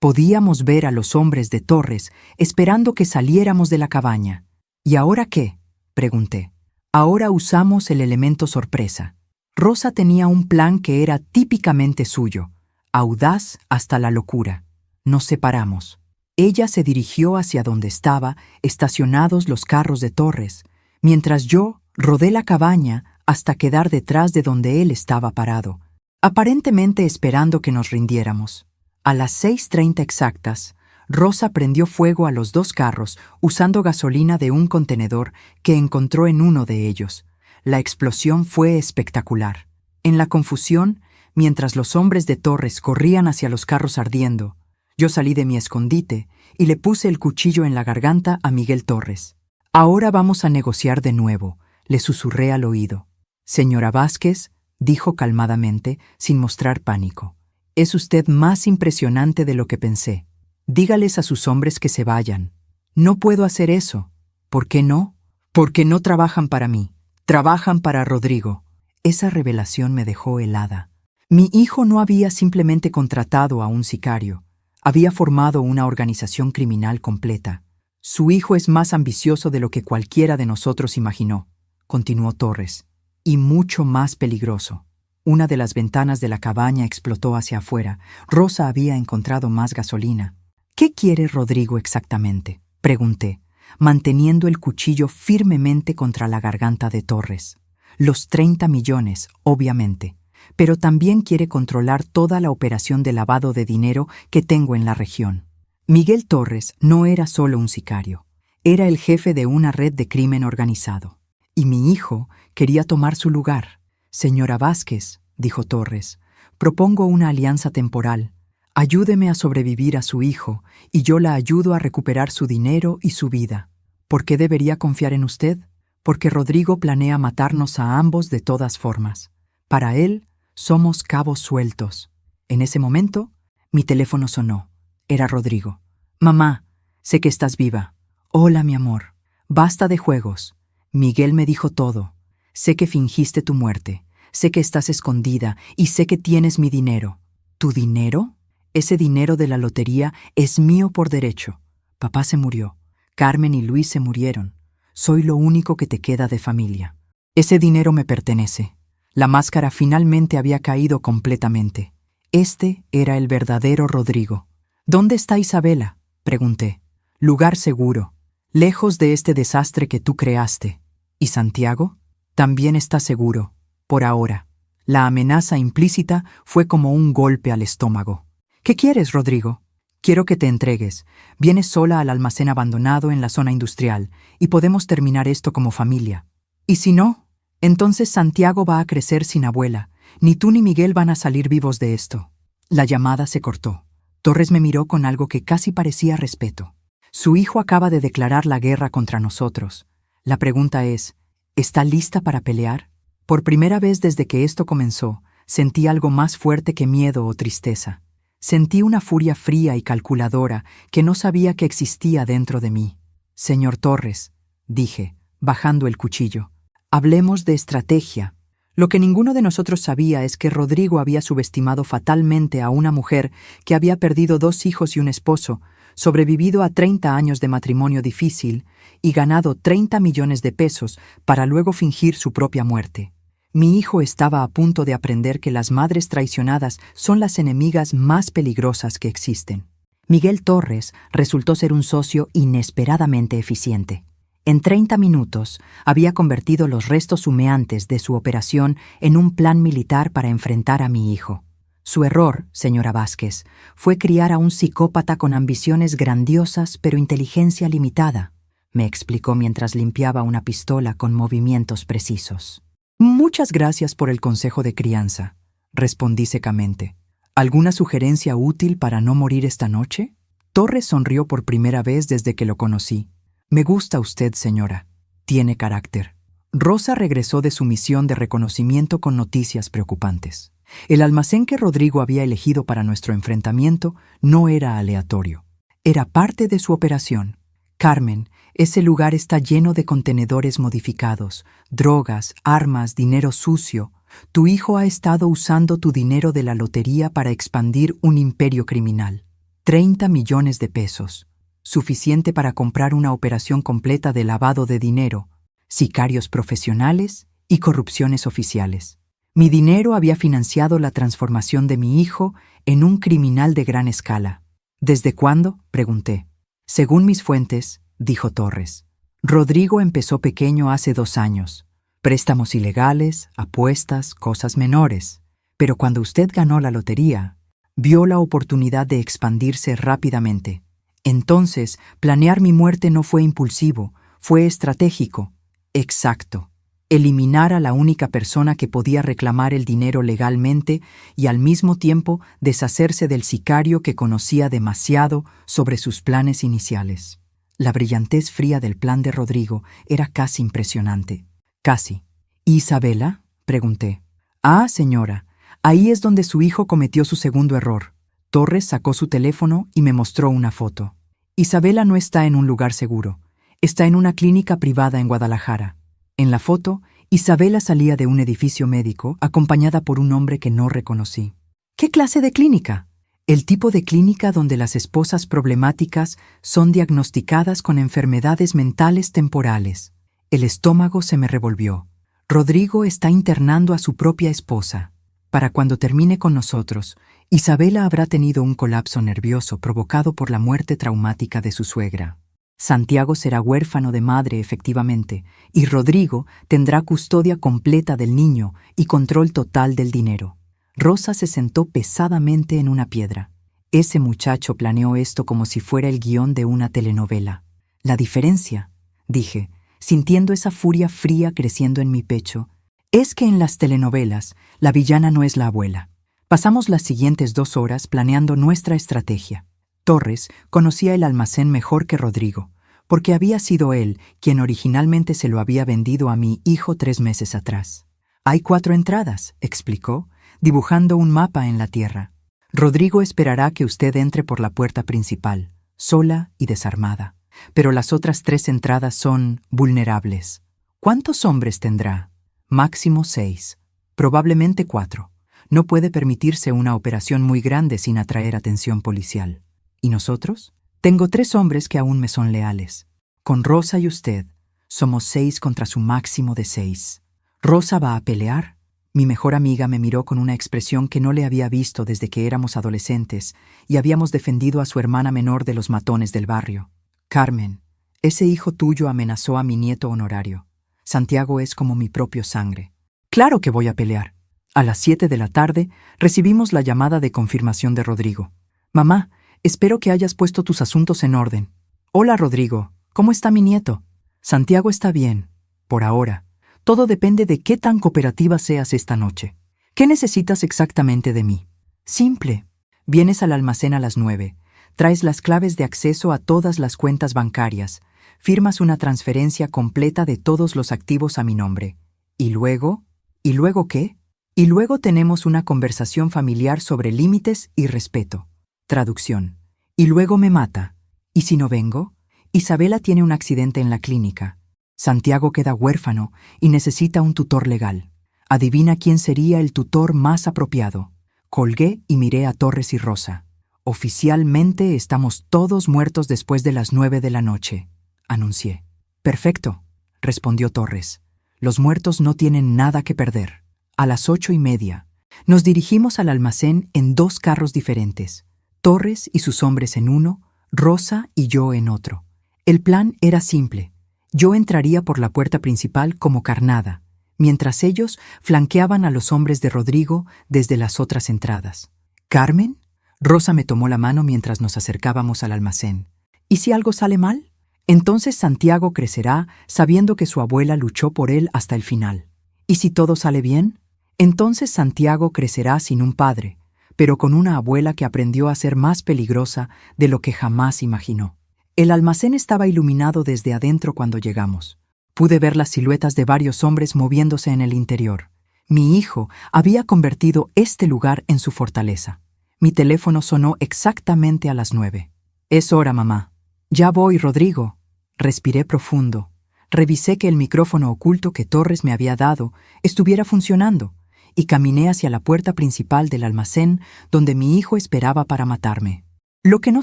podíamos ver a los hombres de Torres esperando que saliéramos de la cabaña. «¿Y ahora qué?», pregunté. «Ahora usamos el elemento sorpresa». Rosa tenía un plan que era típicamente suyo, audaz hasta la locura. Nos separamos. Ella se dirigió hacia donde estaba estacionados los carros de Torres, mientras yo rodé la cabaña hasta quedar detrás de donde él estaba parado, aparentemente esperando que nos rindiéramos. A las 6:30 exactas, Rosa prendió fuego a los 2 carros usando gasolina de un contenedor que encontró en uno de ellos. La explosión fue espectacular. En la confusión, mientras los hombres de Torres corrían hacia los carros ardiendo, yo salí de mi escondite y le puse el cuchillo en la garganta a Miguel Torres. «Ahora vamos a negociar de nuevo», le susurré al oído. «Señora Vázquez», dijo calmadamente, sin mostrar pánico, «es usted más impresionante de lo que pensé. Dígales a sus hombres que se vayan». «No puedo hacer eso». «¿Por qué no?» «Porque no trabajan para mí. Trabajan para Rodrigo. Esa revelación me dejó helada. Mi hijo no había simplemente contratado a un sicario, había formado una organización criminal completa. Su hijo es más ambicioso de lo que cualquiera de nosotros imaginó, continuó Torres, y mucho más peligroso. Una de las ventanas de la cabaña explotó hacia afuera. Rosa había encontrado más gasolina. ¿Qué quiere Rodrigo exactamente?, pregunté, manteniendo el cuchillo firmemente contra la garganta de Torres. Los 30 millones, obviamente, pero también quiere controlar toda la operación de lavado de dinero que tengo en la región. Miguel Torres no era solo un sicario, era el jefe de una red de crimen organizado. Y mi hijo quería tomar su lugar. Señora Vázquez, dijo Torres, propongo una alianza temporal. Ayúdeme a sobrevivir a su hijo y yo la ayudo a recuperar su dinero y su vida. ¿Por qué debería confiar en usted? Porque Rodrigo planea matarnos a ambos de todas formas. Para él, somos cabos sueltos. En ese momento, mi teléfono sonó. Era Rodrigo. Mamá, sé que estás viva. Hola, mi amor. Basta de juegos. Miguel me dijo todo. Sé que fingiste tu muerte. Sé que estás escondida y sé que tienes mi dinero. ¿Tu dinero? Ese dinero de la lotería es mío por derecho. Papá se murió. Carmen y Luis se murieron. Soy lo único que te queda de familia. Ese dinero me pertenece. La máscara finalmente había caído completamente. Este era el verdadero Rodrigo. ¿Dónde está Isabela?, pregunté. Lugar seguro, lejos de este desastre que tú creaste. ¿Y Santiago? También está seguro, por ahora. La amenaza implícita fue como un golpe al estómago. ¿Qué quieres, Rodrigo? Quiero que te entregues. Vienes sola al almacén abandonado en la zona industrial y podemos terminar esto como familia. ¿Y si no? Entonces Santiago va a crecer sin abuela. Ni tú ni Miguel van a salir vivos de esto. La llamada se cortó. Torres me miró con algo que casi parecía respeto. Su hijo acaba de declarar la guerra contra nosotros. La pregunta es, ¿está lista para pelear? Por primera vez desde que esto comenzó, sentí algo más fuerte que miedo o tristeza. Sentí una furia fría y calculadora que no sabía que existía dentro de mí. Señor Torres, dije, bajando el cuchillo, hablemos de estrategia. Lo que ninguno de nosotros sabía es que Rodrigo había subestimado fatalmente a una mujer que había perdido 2 hijos y un esposo, sobrevivido a 30 años de matrimonio difícil y ganado 30 millones de pesos para luego fingir su propia muerte. Mi hijo estaba a punto de aprender que las madres traicionadas son las enemigas más peligrosas que existen. Miguel Torres resultó ser un socio inesperadamente eficiente. En 30 minutos había convertido los restos humeantes de su operación en un plan militar para enfrentar a mi hijo. Su error, señora Vázquez, fue criar a un psicópata con ambiciones grandiosas pero inteligencia limitada, me explicó mientras limpiaba una pistola con movimientos precisos. Muchas gracias por el consejo de crianza, respondí secamente. ¿Alguna sugerencia útil para no morir esta noche? Torres sonrió por primera vez desde que lo conocí. Me gusta usted, señora. Tiene carácter. Rosa regresó de su misión de reconocimiento con noticias preocupantes. El almacén que Rodrigo había elegido para nuestro enfrentamiento no era aleatorio. Era parte de su operación. Carmen, ese lugar está lleno de contenedores modificados, drogas, armas, dinero sucio. Tu hijo ha estado usando tu dinero de la lotería para expandir un imperio criminal. 30 millones de pesos. Suficiente para comprar una operación completa de lavado de dinero, sicarios profesionales y corrupciones oficiales. Mi dinero había financiado la transformación de mi hijo en un criminal de gran escala. ¿Desde cuándo?, pregunté. Según mis fuentes, dijo Torres, Rodrigo empezó pequeño hace 2 años. Préstamos ilegales, apuestas, cosas menores. Pero cuando usted ganó la lotería, vio la oportunidad de expandirse rápidamente. Entonces, planear mi muerte no fue impulsivo, fue estratégico. Exacto. Eliminar a la única persona que podía reclamar el dinero legalmente y al mismo tiempo deshacerse del sicario que conocía demasiado sobre sus planes iniciales. La brillantez fría del plan de Rodrigo era casi impresionante. Casi. ¿Y Isabela?, pregunté. Ah, señora, ahí es donde su hijo cometió su segundo error. Torres sacó su teléfono y me mostró una foto. Isabela no está en un lugar seguro. Está en una clínica privada en Guadalajara. En la foto, Isabela salía de un edificio médico acompañada por un hombre que no reconocí. ¿Qué clase de clínica? El tipo de clínica donde las esposas problemáticas son diagnosticadas con enfermedades mentales temporales. El estómago se me revolvió. Rodrigo está internando a su propia esposa. Para cuando termine con nosotros, Isabela habrá tenido un colapso nervioso provocado por la muerte traumática de su suegra. Santiago será huérfano de madre, efectivamente, y Rodrigo tendrá custodia completa del niño y control total del dinero. Rosa se sentó pesadamente en una piedra. Ese muchacho planeó esto como si fuera el guión de una telenovela. La diferencia, dije, sintiendo esa furia fría creciendo en mi pecho, es que en las telenovelas la villana no es la abuela. Pasamos las siguientes 2 horas planeando nuestra estrategia. Torres conocía el almacén mejor que Rodrigo, porque había sido él quien originalmente se lo había vendido a mi hijo 3 meses atrás. Hay 4 entradas, explicó, dibujando un mapa en la tierra. Rodrigo esperará que usted entre por la puerta principal, sola y desarmada. Pero las otras 3 entradas son vulnerables. ¿Cuántos hombres tendrá? Máximo 6, probablemente 4. No puede permitirse una operación muy grande sin atraer atención policial. ¿Y nosotros? Tengo 3 hombres que aún me son leales. Con Rosa y usted, somos 6 contra su máximo de 6. ¿Rosa va a pelear? Mi mejor amiga me miró con una expresión que no le había visto desde que éramos adolescentes y habíamos defendido a su hermana menor de los matones del barrio. Carmen, ese hijo tuyo amenazó a mi nieto honorario. Santiago es como mi propio sangre. Claro que voy a pelear. A las 7 de la tarde recibimos la llamada de confirmación de Rodrigo. Mamá, espero que hayas puesto tus asuntos en orden. Hola, Rodrigo. ¿Cómo está mi nieto? Santiago está bien. Por ahora. Todo depende de qué tan cooperativa seas esta noche. ¿Qué necesitas exactamente de mí? Simple. Vienes al almacén a las 9. Traes las claves de acceso a todas las cuentas bancarias. Firmas una transferencia completa de todos los activos a mi nombre. ¿Y luego? ¿Y luego qué? Y luego tenemos una conversación familiar sobre límites y respeto. Traducción. Y luego me mata. ¿Y si no vengo? Isabela tiene un accidente en la clínica. Santiago queda huérfano y necesita un tutor legal. Adivina quién sería el tutor más apropiado. Colgué y miré a Torres y Rosa. Oficialmente estamos todos muertos después de las 9 de la noche, anuncié. Perfecto, respondió Torres. Los muertos no tienen nada que perder. A las 8:30, nos dirigimos al almacén en 2 carros diferentes. Torres y sus hombres en uno, Rosa y yo en otro. El plan era simple. Yo entraría por la puerta principal como carnada, mientras ellos flanqueaban a los hombres de Rodrigo desde las otras entradas. ¿Carmen? Rosa me tomó la mano mientras nos acercábamos al almacén. ¿Y si algo sale mal? Entonces Santiago crecerá sabiendo que su abuela luchó por él hasta el final. ¿Y si todo sale bien? Entonces Santiago crecerá sin un padre, pero con una abuela que aprendió a ser más peligrosa de lo que jamás imaginó. El almacén estaba iluminado desde adentro cuando llegamos. Pude ver las siluetas de varios hombres moviéndose en el interior. Mi hijo había convertido este lugar en su fortaleza. Mi teléfono sonó exactamente a las 9. Es hora, mamá. Ya voy, Rodrigo. Respiré profundo. Revisé que el micrófono oculto que Torres me había dado estuviera funcionando y caminé hacia la puerta principal del almacén donde mi hijo esperaba para matarme. Lo que no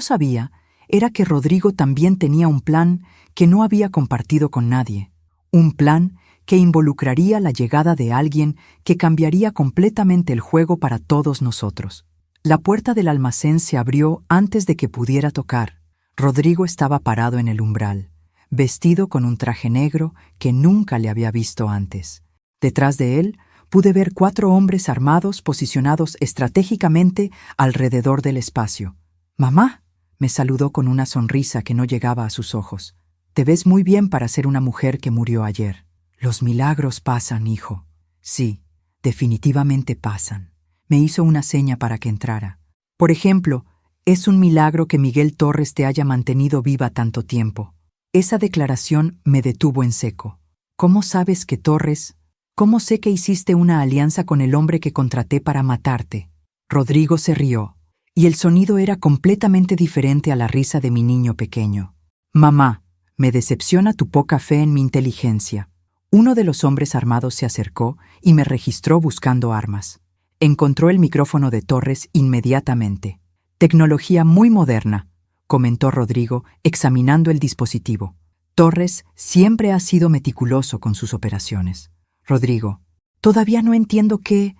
sabía era que Rodrigo también tenía un plan que no había compartido con nadie. Un plan que involucraría la llegada de alguien que cambiaría completamente el juego para todos nosotros. La puerta del almacén se abrió antes de que pudiera tocar. Rodrigo estaba parado en el umbral, vestido con un traje negro que nunca le había visto antes. Detrás de él pude ver 4 hombres armados posicionados estratégicamente alrededor del espacio. «Mamá», me saludó con una sonrisa que no llegaba a sus ojos. «Te ves muy bien para ser una mujer que murió ayer». «Los milagros pasan, hijo». «Sí, definitivamente pasan». Me hizo una seña para que entrara. «Por ejemplo, es un milagro que Miguel Torres te haya mantenido viva tanto tiempo». Esa declaración me detuvo en seco. «¿Cómo sabes que Torres? ¿Cómo sé que hiciste una alianza con el hombre que contraté para matarte?» Rodrigo se rió, y el sonido era completamente diferente a la risa de mi niño pequeño. «Mamá, me decepciona tu poca fe en mi inteligencia. Uno de los hombres armados se acercó y me registró buscando armas. Encontró el micrófono de Torres inmediatamente. Tecnología muy moderna, comentó Rodrigo, examinando el dispositivo. Torres siempre ha sido meticuloso con sus operaciones. Rodrigo, todavía no entiendo qué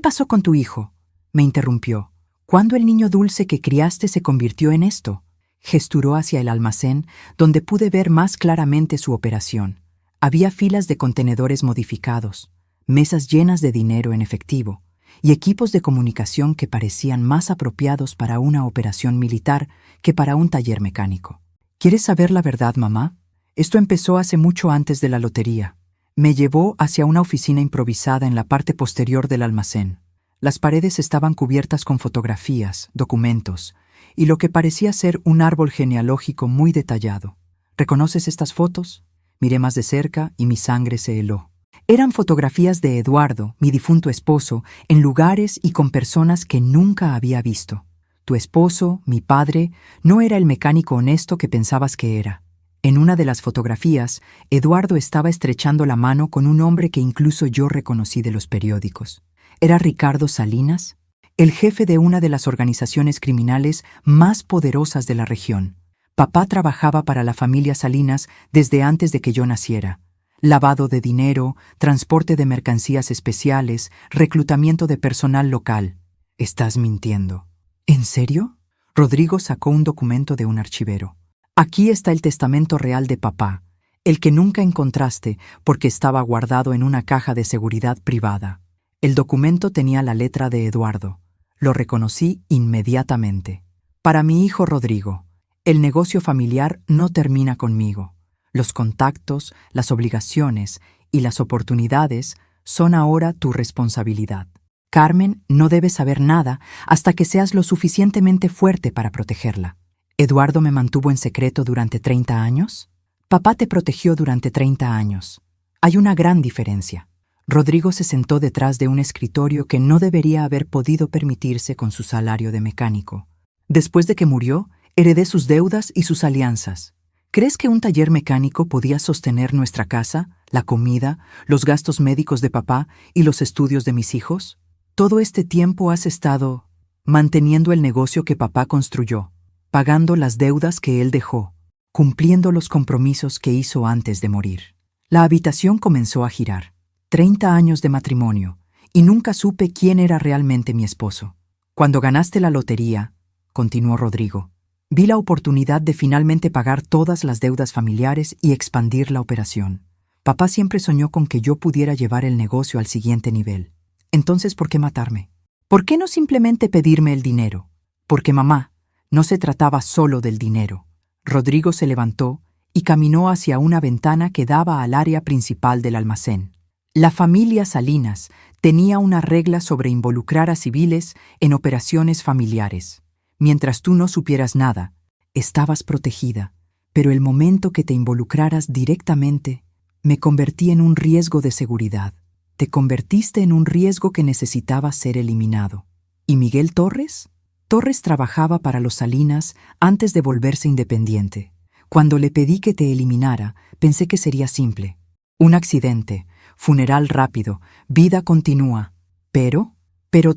pasó con tu hijo, me interrumpió. ¿Cuándo el niño dulce que criaste se convirtió en esto? Gesturó hacia el almacén, donde pude ver más claramente su operación. Había filas de contenedores modificados, mesas llenas de dinero en efectivo y equipos de comunicación que parecían más apropiados para una operación militar que para un taller mecánico. ¿Quieres saber la verdad, mamá? Esto empezó hace mucho antes de la lotería. Me llevó hacia una oficina improvisada en la parte posterior del almacén. Las paredes estaban cubiertas con fotografías, documentos y lo que parecía ser un árbol genealógico muy detallado. ¿Reconoces estas fotos? Miré más de cerca y mi sangre se heló. Eran fotografías de Eduardo, mi difunto esposo, en lugares y con personas que nunca había visto. Tu esposo, mi padre, no era el mecánico honesto que pensabas que era. En una de las fotografías, Eduardo estaba estrechando la mano con un hombre que incluso yo reconocí de los periódicos. ¿Era Ricardo Salinas? El jefe de una de las organizaciones criminales más poderosas de la región. Papá trabajaba para la familia Salinas desde antes de que yo naciera. Lavado de dinero, transporte de mercancías especiales, reclutamiento de personal local. Estás mintiendo. ¿En serio? Rodrigo sacó un documento de un archivero. Aquí está el testamento real de papá, el que nunca encontraste porque estaba guardado en una caja de seguridad privada. El documento tenía la letra de Eduardo. Lo reconocí inmediatamente. Para mi hijo Rodrigo, el negocio familiar no termina conmigo. Los contactos, las obligaciones y las oportunidades son ahora tu responsabilidad. Carmen no debe saber nada hasta que seas lo suficientemente fuerte para protegerla. ¿Eduardo me mantuvo en secreto durante 30 años? Papá te protegió durante 30 años. Hay una gran diferencia. Rodrigo se sentó detrás de un escritorio que no debería haber podido permitirse con su salario de mecánico. Después de que murió, heredé sus deudas y sus alianzas. ¿Crees que un taller mecánico podía sostener nuestra casa, la comida, los gastos médicos de papá y los estudios de mis hijos? Todo este tiempo has estado manteniendo el negocio que papá construyó, pagando las deudas que él dejó, cumpliendo los compromisos que hizo antes de morir. La habitación comenzó a girar. 30 años de matrimonio, y nunca supe quién era realmente mi esposo. Cuando ganaste la lotería, continuó Rodrigo, vi la oportunidad de finalmente pagar todas las deudas familiares y expandir la operación. Papá siempre soñó con que yo pudiera llevar el negocio al siguiente nivel. Entonces, ¿por qué matarme? ¿Por qué no simplemente pedirme el dinero? Porque mamá, no se trataba solo del dinero. Rodrigo se levantó y caminó hacia una ventana que daba al área principal del almacén. La familia Salinas tenía una regla sobre involucrar a civiles en operaciones familiares. Mientras tú no supieras nada, estabas protegida, pero el momento que te involucraras directamente, me convertí en un riesgo de seguridad. Te convertiste en un riesgo que necesitaba ser eliminado. ¿Y Miguel Torres? Torres trabajaba para los Salinas antes de volverse independiente. Cuando le pedí que te eliminara, pensé que sería simple. Un accidente, funeral rápido, vida continúa. Pero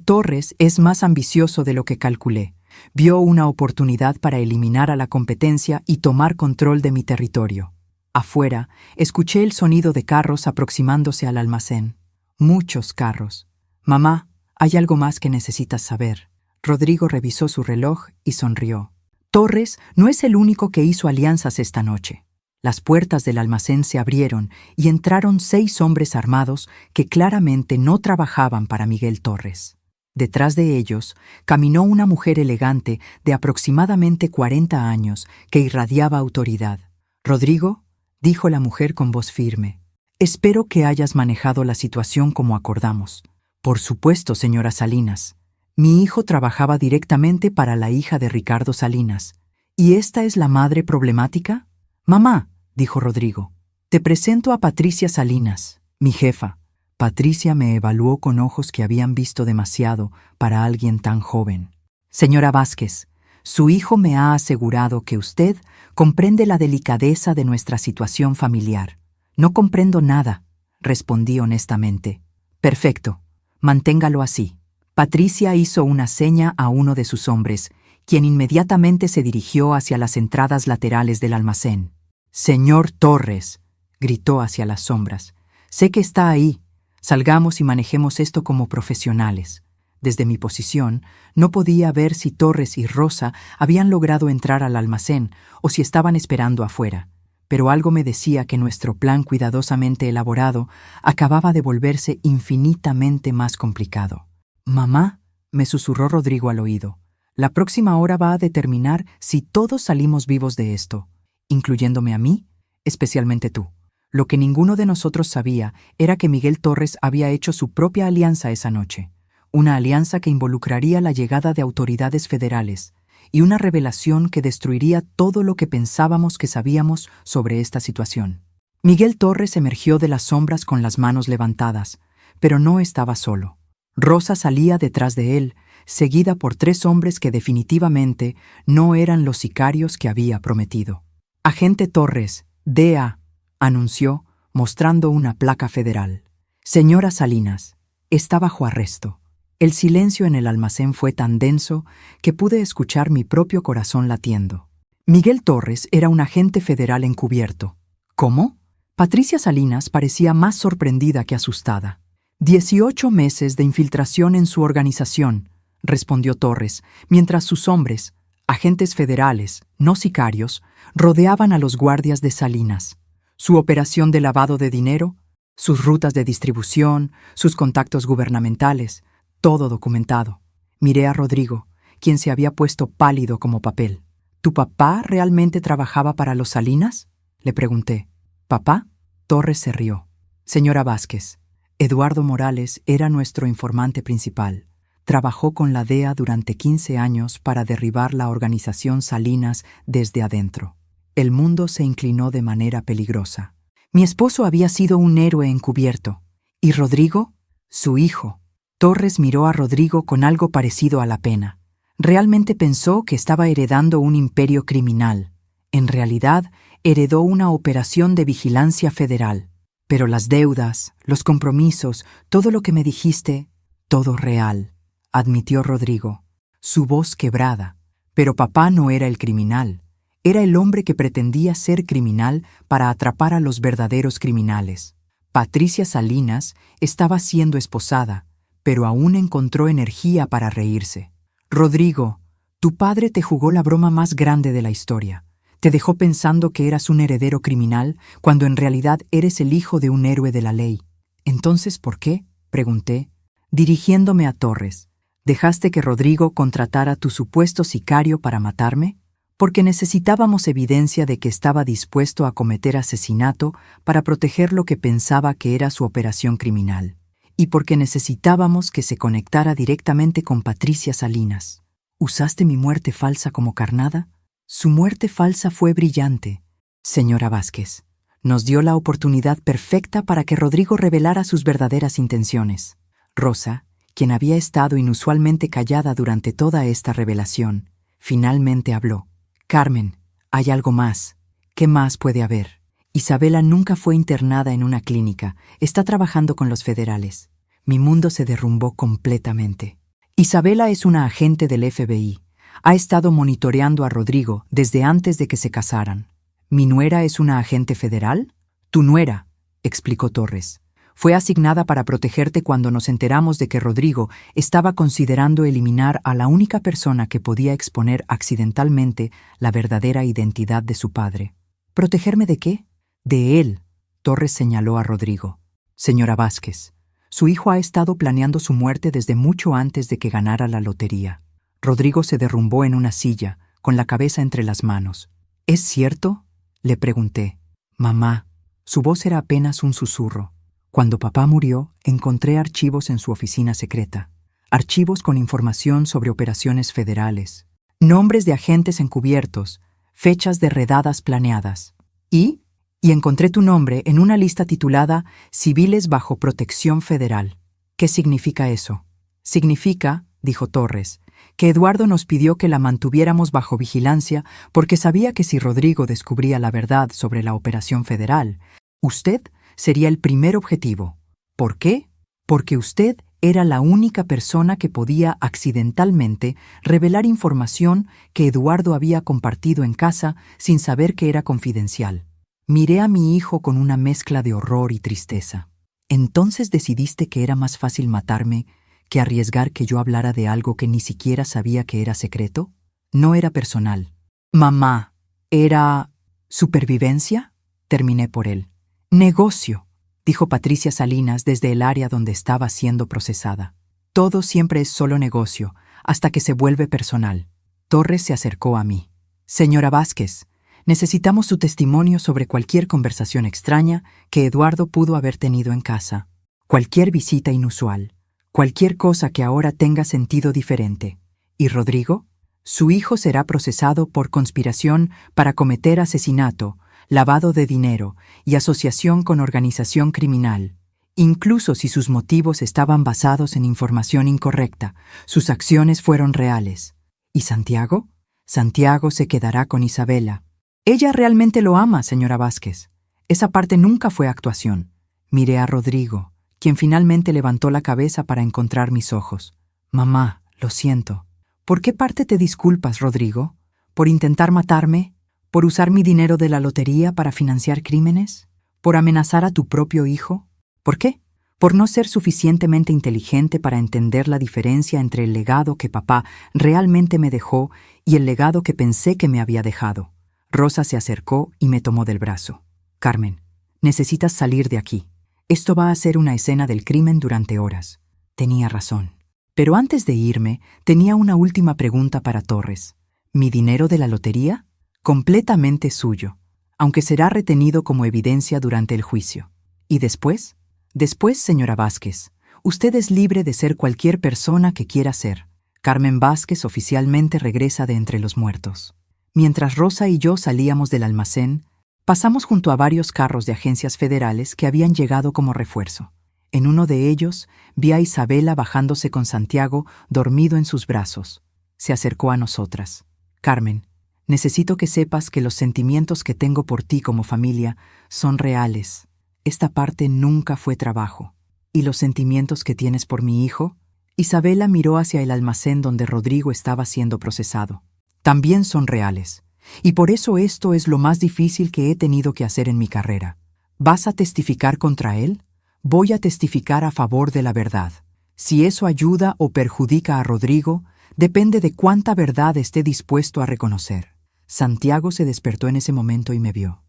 Torres es más ambicioso de lo que calculé. Vio una oportunidad para eliminar a la competencia y tomar control de mi territorio. Afuera, escuché el sonido de carros aproximándose al almacén. Muchos carros. Mamá, hay algo más que necesitas saber. Rodrigo revisó su reloj y sonrió. Torres no es el único que hizo alianzas esta noche. Las puertas del almacén se abrieron y entraron 6 hombres armados que claramente no trabajaban para Miguel Torres. Detrás de ellos caminó una mujer elegante de aproximadamente 40 años que irradiaba autoridad. «Rodrigo», dijo la mujer con voz firme, «espero que hayas manejado la situación como acordamos». «Por supuesto, señora Salinas. Mi hijo trabajaba directamente para la hija de Ricardo Salinas. ¿Y esta es la madre problemática?» «Mamá», dijo Rodrigo, «te presento a Patricia Salinas, mi jefa». Patricia me evaluó con ojos que habían visto demasiado para alguien tan joven. «Señora Vázquez, su hijo me ha asegurado que usted comprende la delicadeza de nuestra situación familiar». «No comprendo nada», respondí honestamente. Perfecto, manténgalo así. Patricia hizo una seña a uno de sus hombres, quien inmediatamente se dirigió hacia las entradas laterales del almacén. «Señor Torres», gritó hacia las sombras, «sé que está ahí. Salgamos y manejemos esto como profesionales». Desde mi posición, no podía ver si Torres y Rosa habían logrado entrar al almacén o si estaban esperando afuera, pero algo me decía que nuestro plan cuidadosamente elaborado acababa de volverse infinitamente más complicado. «Mamá», me susurró Rodrigo al oído, «la próxima hora va a determinar si todos salimos vivos de esto, incluyéndome a mí, especialmente tú». Lo que ninguno de nosotros sabía era que Miguel Torres había hecho su propia alianza esa noche. Una alianza que involucraría la llegada de autoridades federales y una revelación que destruiría todo lo que pensábamos que sabíamos sobre esta situación. Miguel Torres emergió de las sombras con las manos levantadas, pero no estaba solo. Rosa salía detrás de él, seguida por 3 hombres que definitivamente no eran los sicarios que había prometido. «Agente Torres, DA», anunció, mostrando una placa federal. «Señora Salinas, está bajo arresto». El silencio en el almacén fue tan denso que pude escuchar mi propio corazón latiendo. Miguel Torres era un agente federal encubierto. ¿Cómo? Patricia Salinas parecía más sorprendida que asustada. 18 meses de infiltración en su organización, respondió Torres, mientras sus hombres, agentes federales, no sicarios, rodeaban a los guardias de Salinas. Su operación de lavado de dinero, sus rutas de distribución, sus contactos gubernamentales, todo documentado. Miré a Rodrigo, quien se había puesto pálido como papel. ¿Tu papá realmente trabajaba para los Salinas?, le pregunté. ¿Papá? Torres se rió. Señora Vázquez, Eduardo Morales era nuestro informante principal. Trabajó con la DEA durante 15 años para derribar la organización Salinas desde adentro. El mundo se inclinó de manera peligrosa. Mi esposo había sido un héroe encubierto. ¿Y Rodrigo? Su hijo. Torres miró a Rodrigo con algo parecido a la pena. Realmente pensó que estaba heredando un imperio criminal. En realidad, heredó una operación de vigilancia federal. Pero las deudas, los compromisos, todo lo que me dijiste, todo real, admitió Rodrigo, su voz quebrada. Pero papá no era el criminal. Era el hombre que pretendía ser criminal para atrapar a los verdaderos criminales. Patricia Salinas estaba siendo esposada, pero aún encontró energía para reírse. Rodrigo, tu padre te jugó la broma más grande de la historia. Te dejó pensando que eras un heredero criminal cuando en realidad eres el hijo de un héroe de la ley. ¿Entonces por qué?, pregunté, dirigiéndome a Torres. ¿Dejaste que Rodrigo contratara a tu supuesto sicario para matarme? Porque necesitábamos evidencia de que estaba dispuesto a cometer asesinato para proteger lo que pensaba que era su operación criminal. Y porque necesitábamos que se conectara directamente con Patricia Salinas. ¿Usaste mi muerte falsa como carnada? Su muerte falsa fue brillante, señora Vázquez. Nos dio la oportunidad perfecta para que Rodrigo revelara sus verdaderas intenciones. Rosa, quien había estado inusualmente callada durante toda esta revelación, finalmente habló. Carmen, hay algo más. ¿Qué más puede haber? Isabela nunca fue internada en una clínica. Está trabajando con los federales. Mi mundo se derrumbó completamente. Isabela es una agente del FBI. Ha estado monitoreando a Rodrigo desde antes de que se casaran. ¿Mi nuera es una agente federal? Tu nuera, explicó Torres. Fue asignada para protegerte cuando nos enteramos de que Rodrigo estaba considerando eliminar a la única persona que podía exponer accidentalmente la verdadera identidad de su padre. ¿Protegerme de qué? De él, Torres señaló a Rodrigo. Señora Vázquez, su hijo ha estado planeando su muerte desde mucho antes de que ganara la lotería. Rodrigo se derrumbó en una silla, con la cabeza entre las manos. ¿Es cierto?, le pregunté. Mamá, su voz era apenas un susurro. Cuando papá murió, encontré archivos en su oficina secreta. Archivos con información sobre operaciones federales, nombres de agentes encubiertos, fechas de redadas planeadas. Y encontré tu nombre en una lista titulada Civiles bajo protección federal. ¿Qué significa eso? Significa, dijo Torres, que Eduardo nos pidió que la mantuviéramos bajo vigilancia porque sabía que si Rodrigo descubría la verdad sobre la operación federal, Usted sería el primer objetivo. ¿Por qué? Porque usted era la única persona que podía accidentalmente revelar información que Eduardo había compartido en casa sin saber que era confidencial. Miré a mi hijo con una mezcla de horror y tristeza. ¿Entonces decidiste que era más fácil matarme que arriesgar que yo hablara de algo que ni siquiera sabía que era secreto? No era personal. Mamá, ¿era supervivencia? Terminé por él. Negocio, dijo Patricia Salinas desde el área donde estaba siendo procesada. Todo siempre es solo negocio, hasta que se vuelve personal. Torres se acercó a mí. Señora Vázquez, necesitamos su testimonio sobre cualquier conversación extraña que Eduardo pudo haber tenido en casa. Cualquier visita inusual. Cualquier cosa que ahora tenga sentido diferente. ¿Y Rodrigo? Su hijo será procesado por conspiración para cometer asesinato, lavado de dinero y asociación con organización criminal. Incluso si sus motivos estaban basados en información incorrecta, sus acciones fueron reales. ¿Y Santiago? Santiago se quedará con Isabela. Ella realmente lo ama, señora Vázquez. Esa parte nunca fue actuación. Miré a Rodrigo, quien finalmente levantó la cabeza para encontrar mis ojos. Mamá, lo siento. ¿Por qué parte te disculpas, Rodrigo? ¿Por intentar matarme? ¿Por usar mi dinero de la lotería para financiar crímenes? ¿Por amenazar a tu propio hijo? ¿Por qué? ¿Por no ser suficientemente inteligente para entender la diferencia entre el legado que papá realmente me dejó y el legado que pensé que me había dejado? Rosa se acercó y me tomó del brazo. Carmen, necesitas salir de aquí. Esto va a ser una escena del crimen durante horas. Tenía razón. Pero antes de irme, tenía una última pregunta para Torres. ¿Mi dinero de la lotería? Completamente suyo, aunque será retenido como evidencia durante el juicio. ¿Y después? Después, señora Vázquez, usted es libre de ser cualquier persona que quiera ser. Carmen Vázquez oficialmente regresa de entre los muertos. Mientras Rosa y yo salíamos del almacén, pasamos junto a varios carros de agencias federales que habían llegado como refuerzo. En uno de ellos vi a Isabela bajándose con Santiago dormido en sus brazos. Se acercó a nosotras. Carmen, necesito que sepas que los sentimientos que tengo por ti como familia son reales. Esta parte nunca fue trabajo. ¿Y los sentimientos que tienes por mi hijo? Isabela miró hacia el almacén donde Rodrigo estaba siendo procesado. También son reales. Y por eso esto es lo más difícil que he tenido que hacer en mi carrera. ¿Vas a testificar contra él? Voy a testificar a favor de la verdad. Si eso ayuda o perjudica a Rodrigo, depende de cuánta verdad esté dispuesto a reconocer. Santiago se despertó en ese momento y me vio.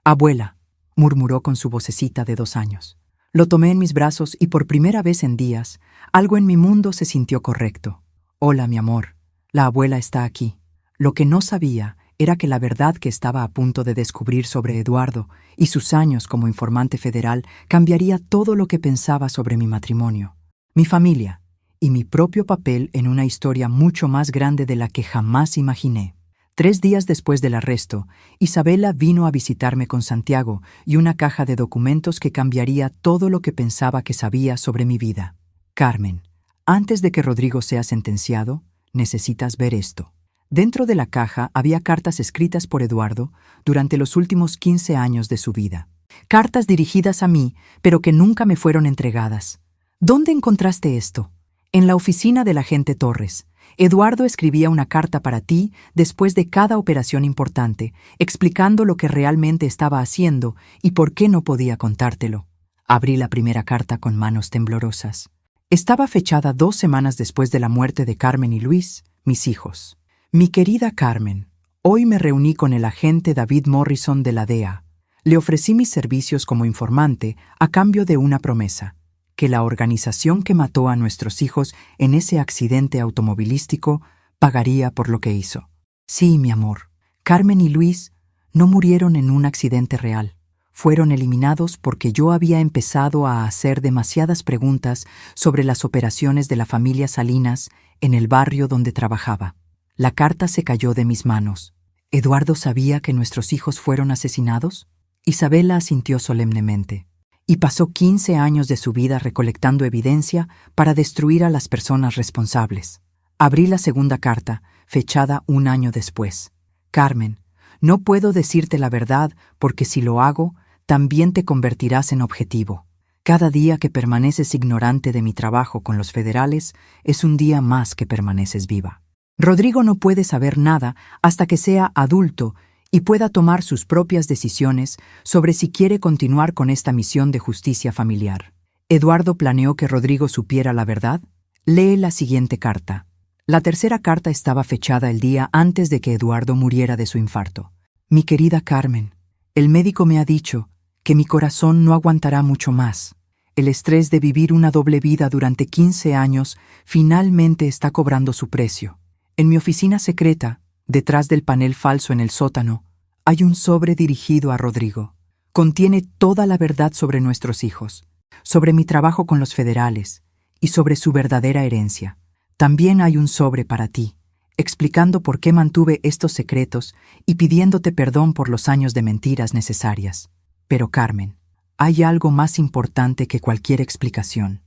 Abuela, murmuró con su vocecita de 2 años. Lo tomé en mis brazos y por primera vez en días, algo en mi mundo se sintió correcto. Hola, mi amor. La abuela está aquí. Lo que no sabía era que la verdad que estaba a punto de descubrir sobre Eduardo y sus años como informante federal cambiaría todo lo que pensaba sobre mi matrimonio, mi familia y mi propio papel en una historia mucho más grande de la que jamás imaginé. 3 días después del arresto, Isabela vino a visitarme con Santiago y una caja de documentos que cambiaría todo lo que pensaba que sabía sobre mi vida. Carmen, antes de que Rodrigo sea sentenciado, necesitas ver esto. Dentro de la caja había cartas escritas por Eduardo durante los últimos 15 años de su vida. Cartas dirigidas a mí, pero que nunca me fueron entregadas. ¿Dónde encontraste esto? En la oficina del agente Torres. Eduardo escribía una carta para ti después de cada operación importante, explicando lo que realmente estaba haciendo y por qué no podía contártelo. Abrí la primera carta con manos temblorosas. Estaba fechada 2 semanas después de la muerte de Carmen y Luis, mis hijos. Mi querida Carmen, hoy me reuní con el agente David Morrison de la DEA. Le ofrecí mis servicios como informante a cambio de una promesa, que la organización que mató a nuestros hijos en ese accidente automovilístico pagaría por lo que hizo. Sí, mi amor, Carmen y Luis no murieron en un accidente real. Fueron eliminados porque yo había empezado a hacer demasiadas preguntas sobre las operaciones de la familia Salinas en el barrio donde trabajaba. La carta se cayó de mis manos. ¿Eduardo sabía que nuestros hijos fueron asesinados? Isabela asintió solemnemente. Y pasó 15 años de su vida recolectando evidencia para destruir a las personas responsables. Abrí la segunda carta, fechada 1 año después. Carmen, no puedo decirte la verdad porque si lo hago, también te convertirás en objetivo. Cada día que permaneces ignorante de mi trabajo con los federales es un día más que permaneces viva. Rodrigo no puede saber nada hasta que sea adulto y pueda tomar sus propias decisiones sobre si quiere continuar con esta misión de justicia familiar. ¿Eduardo planeó que Rodrigo supiera la verdad? Lee la siguiente carta. La tercera carta estaba fechada el día antes de que Eduardo muriera de su infarto. Mi querida Carmen, el médico me ha dicho que mi corazón no aguantará mucho más. El estrés de vivir una doble vida durante 15 años finalmente está cobrando su precio. En mi oficina secreta, detrás del panel falso en el sótano, hay un sobre dirigido a Rodrigo. Contiene toda la verdad sobre nuestros hijos, sobre mi trabajo con los federales y sobre su verdadera herencia. También hay un sobre para ti, explicando por qué mantuve estos secretos y pidiéndote perdón por los años de mentiras necesarias. Pero Carmen, hay algo más importante que cualquier explicación.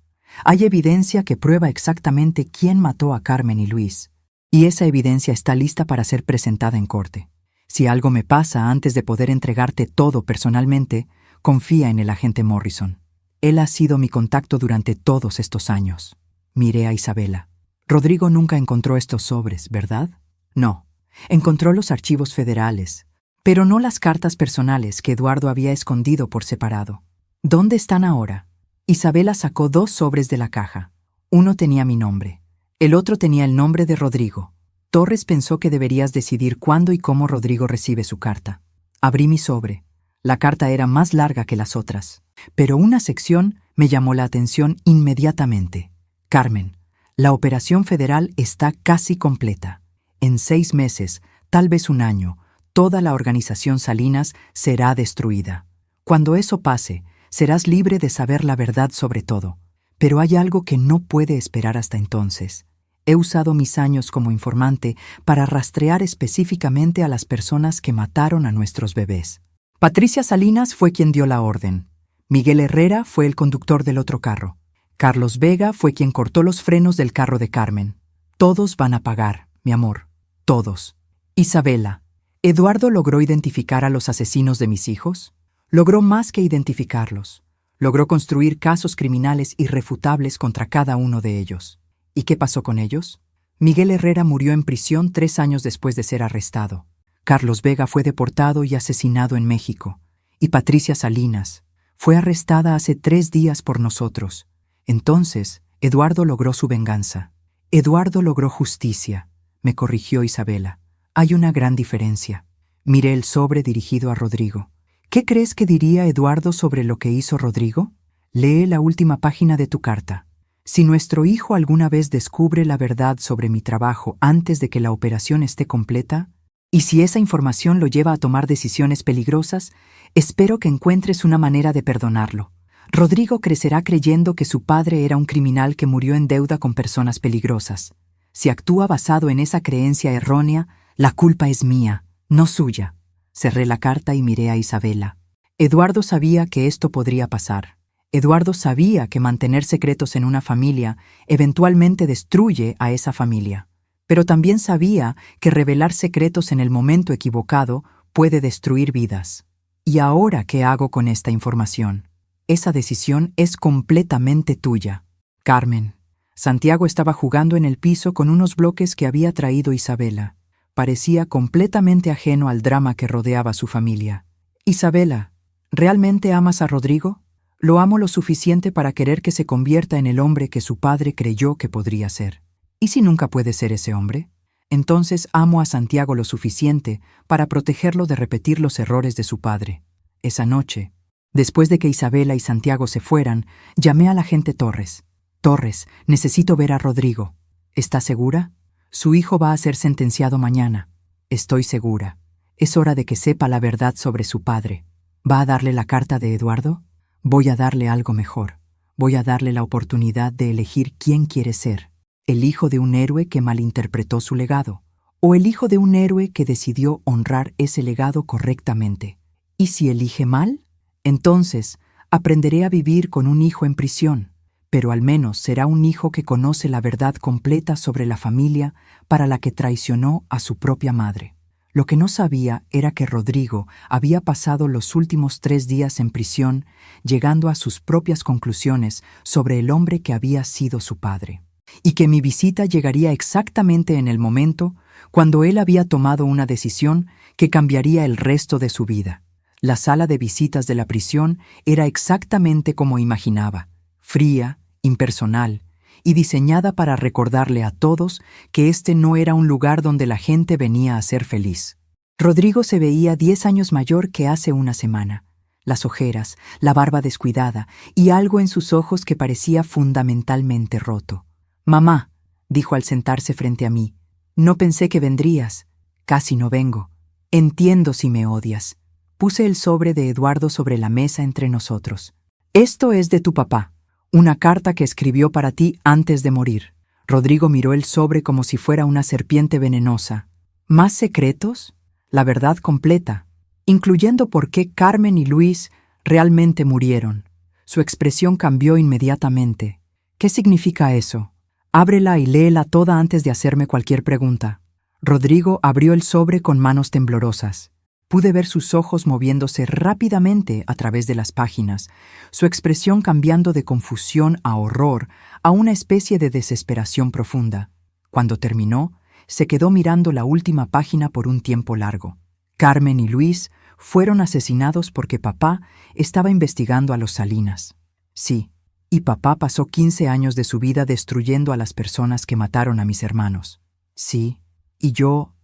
Hay evidencia que prueba exactamente quién mató a Carmen y Luis, y esa evidencia está lista para ser presentada en corte. Si algo me pasa antes de poder entregarte todo personalmente, confía en el agente Morrison. Él ha sido mi contacto durante todos estos años. Miré a Isabela. Rodrigo nunca encontró estos sobres, ¿verdad? No. Encontró los archivos federales, pero no las cartas personales que Eduardo había escondido por separado. ¿Dónde están ahora? Isabela sacó 2 sobres de la caja. Uno tenía mi nombre. El otro tenía el nombre de Rodrigo. Torres pensó que deberías decidir cuándo y cómo Rodrigo recibe su carta. Abrí mi sobre. La carta era más larga que las otras, pero una sección me llamó la atención inmediatamente. Carmen, la operación federal está casi completa. En 6 meses, tal vez un año, toda la organización Salinas será destruida. Cuando eso pase, serás libre de saber la verdad sobre todo. Pero hay algo que no puede esperar hasta entonces. He usado mis años como informante para rastrear específicamente a las personas que mataron a nuestros bebés. Patricia Salinas fue quien dio la orden. Miguel Herrera fue el conductor del otro carro. Carlos Vega fue quien cortó los frenos del carro de Carmen. Todos van a pagar, mi amor. Todos. Isabela, ¿Eduardo logró identificar a los asesinos de mis hijos? Logró más que identificarlos. Logró construir casos criminales irrefutables contra cada uno de ellos. ¿Y qué pasó con ellos? Miguel Herrera murió en prisión 3 años después de ser arrestado. Carlos Vega fue deportado y asesinado en México. Y Patricia Salinas fue arrestada hace 3 días por nosotros. Entonces, Eduardo logró su venganza. Eduardo logró justicia, me corrigió Isabela. Hay una gran diferencia. Miré el sobre dirigido a Rodrigo. ¿Qué crees que diría Eduardo sobre lo que hizo Rodrigo? Lee la última página de tu carta. Si nuestro hijo alguna vez descubre la verdad sobre mi trabajo antes de que la operación esté completa, y si esa información lo lleva a tomar decisiones peligrosas, espero que encuentres una manera de perdonarlo. Rodrigo crecerá creyendo que su padre era un criminal que murió en deuda con personas peligrosas. Si actúa basado en esa creencia errónea, la culpa es mía, no suya. Cerré la carta y miré a Isabela. Eduardo sabía que esto podría pasar. Eduardo sabía que mantener secretos en una familia eventualmente destruye a esa familia. Pero también sabía que revelar secretos en el momento equivocado puede destruir vidas. ¿Y ahora qué hago con esta información? Esa decisión es completamente tuya. Carmen. Santiago estaba jugando en el piso con unos bloques que había traído Isabela. Parecía completamente ajeno al drama que rodeaba a su familia. Isabela, ¿realmente amas a Rodrigo? Lo amo lo suficiente para querer que se convierta en el hombre que su padre creyó que podría ser. ¿Y si nunca puede ser ese hombre? Entonces amo a Santiago lo suficiente para protegerlo de repetir los errores de su padre. Esa noche, después de que Isabela y Santiago se fueran, llamé al agente Torres. Torres, necesito ver a Rodrigo. ¿Está segura? Su hijo va a ser sentenciado mañana. Estoy segura. Es hora de que sepa la verdad sobre su padre. ¿Va a darle la carta de Eduardo? Voy a darle algo mejor. Voy a darle la oportunidad de elegir quién quiere ser. ¿El hijo de un héroe que malinterpretó su legado? ¿O el hijo de un héroe que decidió honrar ese legado correctamente? ¿Y si elige mal? Entonces, aprenderé a vivir con un hijo en prisión, pero al menos será un hijo que conoce la verdad completa sobre la familia para la que traicionó a su propia madre. Lo que no sabía era que Rodrigo había pasado los últimos 3 días en prisión, llegando a sus propias conclusiones sobre el hombre que había sido su padre, y que mi visita llegaría exactamente en el momento cuando él había tomado una decisión que cambiaría el resto de su vida. La sala de visitas de la prisión era exactamente como imaginaba, fría, impersonal, y diseñada para recordarle a todos que este no era un lugar donde la gente venía a ser feliz. Rodrigo se veía 10 años mayor que hace una semana. Las ojeras, la barba descuidada y algo en sus ojos que parecía fundamentalmente roto. «Mamá», dijo al sentarse frente a mí, «no pensé que vendrías. Casi no vengo. Entiendo si me odias». Puse el sobre de Eduardo sobre la mesa entre nosotros. «Esto es de tu papá. Una carta que escribió para ti antes de morir». Rodrigo miró el sobre como si fuera una serpiente venenosa. «¿Más secretos?» «La verdad completa, incluyendo por qué Carmen y Luis realmente murieron». Su expresión cambió inmediatamente. «¿Qué significa eso? Ábrela y léela toda antes de hacerme cualquier pregunta». Rodrigo abrió el sobre con manos temblorosas. Pude ver sus ojos moviéndose rápidamente a través de las páginas, su expresión cambiando de confusión a horror, a una especie de desesperación profunda. Cuando terminó, se quedó mirando la última página por un tiempo largo. Carmen y Luis fueron asesinados porque papá estaba investigando a los Salinas. Sí, y papá pasó 15 años de su vida destruyendo a las personas que mataron a mis hermanos. Sí, y yo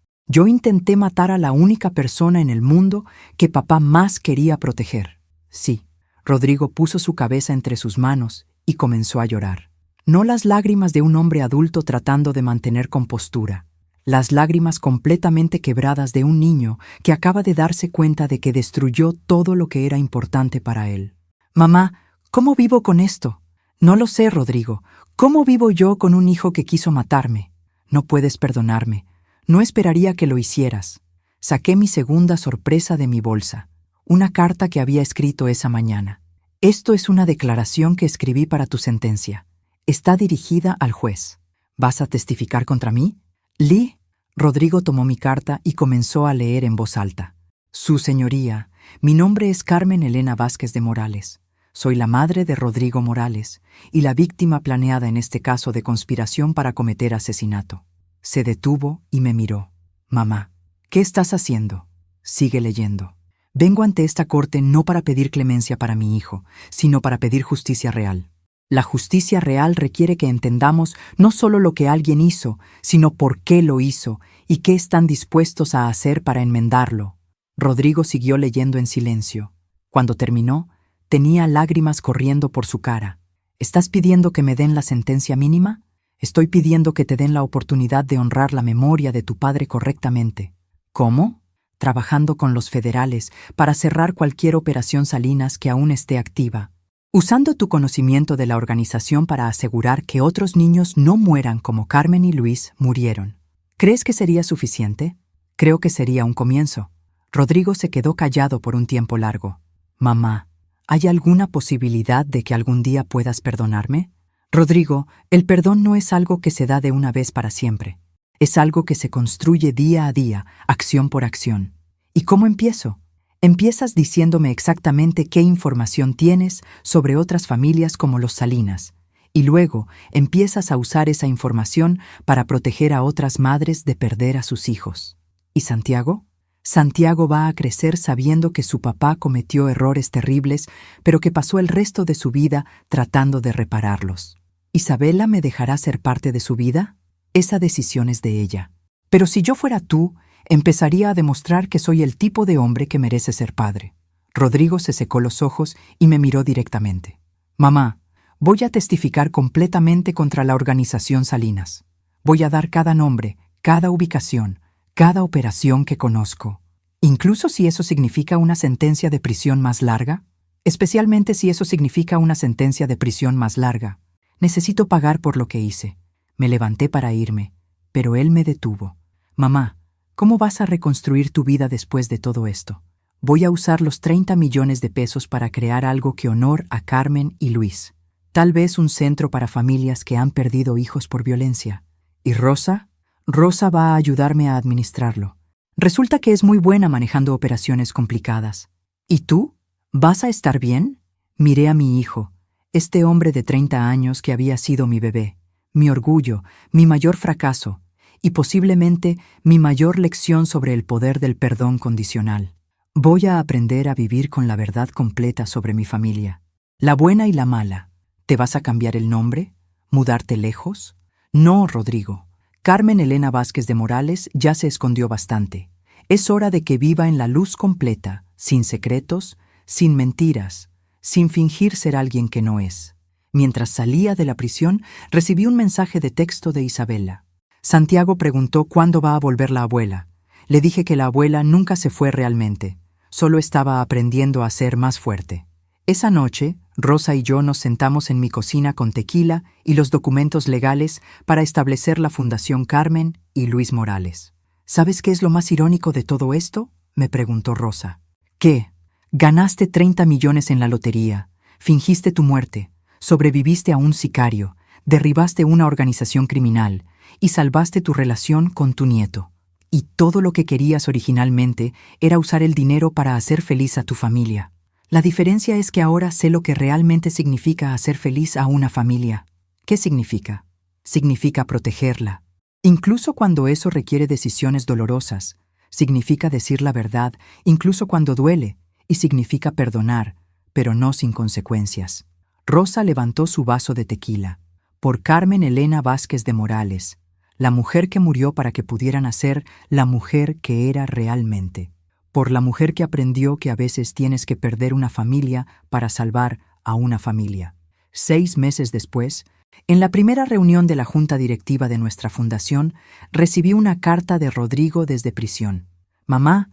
intenté matar a la única persona en el mundo que papá más quería proteger. Sí. Rodrigo puso su cabeza entre sus manos y comenzó a llorar. No las lágrimas de un hombre adulto tratando de mantener compostura. Las lágrimas completamente quebradas de un niño que acaba de darse cuenta de que destruyó todo lo que era importante para él. «Mamá, ¿cómo vivo con esto?» «No lo sé, Rodrigo. ¿Cómo vivo yo con un hijo que quiso matarme?» «No puedes perdonarme. No esperaría que lo hicieras». Saqué mi segunda sorpresa de mi bolsa, una carta que había escrito esa mañana. «Esto es una declaración que escribí para tu sentencia. Está dirigida al juez. ¿Vas a testificar contra mí?» «Lee». Rodrigo tomó mi carta y comenzó a leer en voz alta. «Su señoría, mi nombre es Carmen Elena Vázquez de Morales. Soy la madre de Rodrigo Morales y la víctima planeada en este caso de conspiración para cometer asesinato». Se detuvo y me miró. «Mamá, ¿qué estás haciendo?» «Sigue leyendo. Vengo ante esta corte no para pedir clemencia para mi hijo, sino para pedir justicia real. La justicia real requiere que entendamos no solo lo que alguien hizo, sino por qué lo hizo y qué están dispuestos a hacer para enmendarlo». Rodrigo siguió leyendo en silencio. Cuando terminó, tenía lágrimas corriendo por su cara. «¿Estás pidiendo que me den la sentencia mínima?» «Estoy pidiendo que te den la oportunidad de honrar la memoria de tu padre correctamente». «¿Cómo?» «Trabajando con los federales para cerrar cualquier operación Salinas que aún esté activa. Usando tu conocimiento de la organización para asegurar que otros niños no mueran como Carmen y Luis murieron. ¿Crees que sería suficiente?» «Creo que sería un comienzo». Rodrigo se quedó callado por un tiempo largo. «Mamá, ¿hay alguna posibilidad de que algún día puedas perdonarme?» «Rodrigo, el perdón no es algo que se da de una vez para siempre. Es algo que se construye día a día, acción por acción. ¿Y cómo empiezo? Empiezas diciéndome exactamente qué información tienes sobre otras familias como los Salinas, y luego empiezas a usar esa información para proteger a otras madres de perder a sus hijos. ¿Y Santiago? Santiago va a crecer sabiendo que su papá cometió errores terribles, pero que pasó el resto de su vida tratando de repararlos. ¿Isabela me dejará ser parte de su vida? Esa decisión es de ella. Pero si yo fuera tú, empezaría a demostrar que soy el tipo de hombre que merece ser padre». Rodrigo se secó los ojos y me miró directamente. «Mamá, voy a testificar completamente contra la organización Salinas. Voy a dar cada nombre, cada ubicación, cada operación que conozco. Incluso si eso significa una sentencia de prisión más larga. Especialmente si eso significa una sentencia de prisión más larga. Necesito pagar por lo que hice». Me levanté para irme, pero él me detuvo. «Mamá, ¿cómo vas a reconstruir tu vida después de todo esto?» «Voy a usar los 30 millones de pesos para crear algo que honor a Carmen y Luis. Tal vez un centro para familias que han perdido hijos por violencia. ¿Y Rosa? Rosa va a ayudarme a administrarlo. Resulta que es muy buena manejando operaciones complicadas. ¿Y tú? ¿Vas a estar bien? Miré a mi hijo, este hombre de 30 años que había sido mi bebé, mi orgullo, mi mayor fracaso y posiblemente mi mayor lección sobre el poder del perdón condicional. Voy a aprender a vivir con la verdad completa sobre mi familia, la buena y la mala. ¿Te vas a cambiar el nombre? ¿Mudarte lejos? No, Rodrigo. Carmen Elena Vázquez de Morales ya se escondió bastante. Es hora de que viva en la luz completa, sin secretos, sin mentiras, sin fingir ser alguien que no es. Mientras salía de la prisión, recibí un mensaje de texto de Isabela. Santiago preguntó cuándo va a volver la abuela. Le dije que la abuela nunca se fue realmente, solo estaba aprendiendo a ser más fuerte. Esa noche, Rosa y yo nos sentamos en mi cocina con tequila y los documentos legales para establecer la Fundación Carmen y Luis Morales. ¿Sabes qué es lo más irónico de todo esto?, me preguntó Rosa. ¿Qué? Ganaste 30 millones en la lotería, fingiste tu muerte, sobreviviste a un sicario, derribaste una organización criminal y salvaste tu relación con tu nieto. Y todo lo que querías originalmente era usar el dinero para hacer feliz a tu familia. La diferencia es que ahora sé lo que realmente significa hacer feliz a una familia. ¿Qué significa? Significa protegerla. Incluso cuando eso requiere decisiones dolorosas. Significa decir la verdad, incluso cuando duele. Y significa perdonar, pero no sin consecuencias. Rosa levantó su vaso de tequila. Por Carmen Elena Vázquez de Morales, la mujer que murió para que pudiera nacer la mujer que era realmente. Por la mujer que aprendió que a veces tienes que perder una familia para salvar a una familia. 6 meses después, en la primera reunión de la junta directiva de nuestra fundación, recibí una carta de Rodrigo desde prisión. Mamá,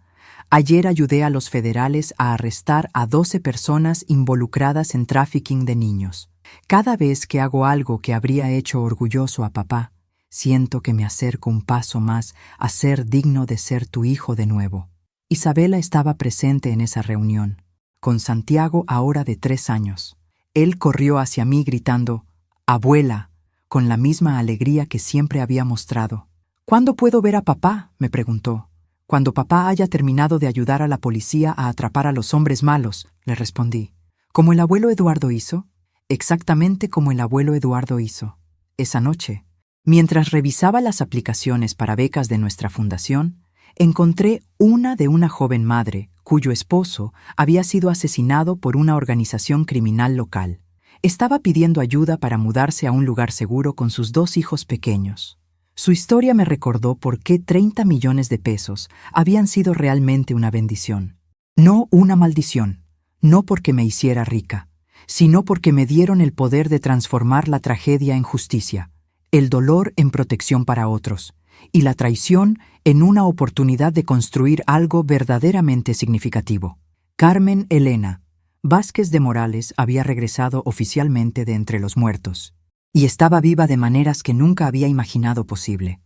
ayer ayudé a los federales a arrestar a 12 personas involucradas en tráfico de niños. Cada vez que hago algo que habría hecho orgulloso a papá, siento que me acerco un paso más a ser digno de ser tu hijo de nuevo. Isabela estaba presente en esa reunión, con Santiago ahora de 3 años. Él corrió hacia mí gritando, «Abuela», con la misma alegría que siempre había mostrado. «¿Cuándo puedo ver a papá?», me preguntó. «Cuando papá haya terminado de ayudar a la policía a atrapar a los hombres malos», le respondí. «¿Como el abuelo Eduardo hizo?» «Exactamente como el abuelo Eduardo hizo». Esa noche, mientras revisaba las aplicaciones para becas de nuestra fundación, encontré una de una joven madre cuyo esposo había sido asesinado por una organización criminal local. Estaba pidiendo ayuda para mudarse a un lugar seguro con sus 2 hijos pequeños. Su historia me recordó por qué 30 millones de pesos habían sido realmente una bendición. No una maldición, no porque me hiciera rica, sino porque me dieron el poder de transformar la tragedia en justicia, el dolor en protección para otros, y la traición en una oportunidad de construir algo verdaderamente significativo. Carmen Elena Vázquez de Morales había regresado oficialmente de entre los muertos, y estaba viva de maneras que nunca había imaginado posible.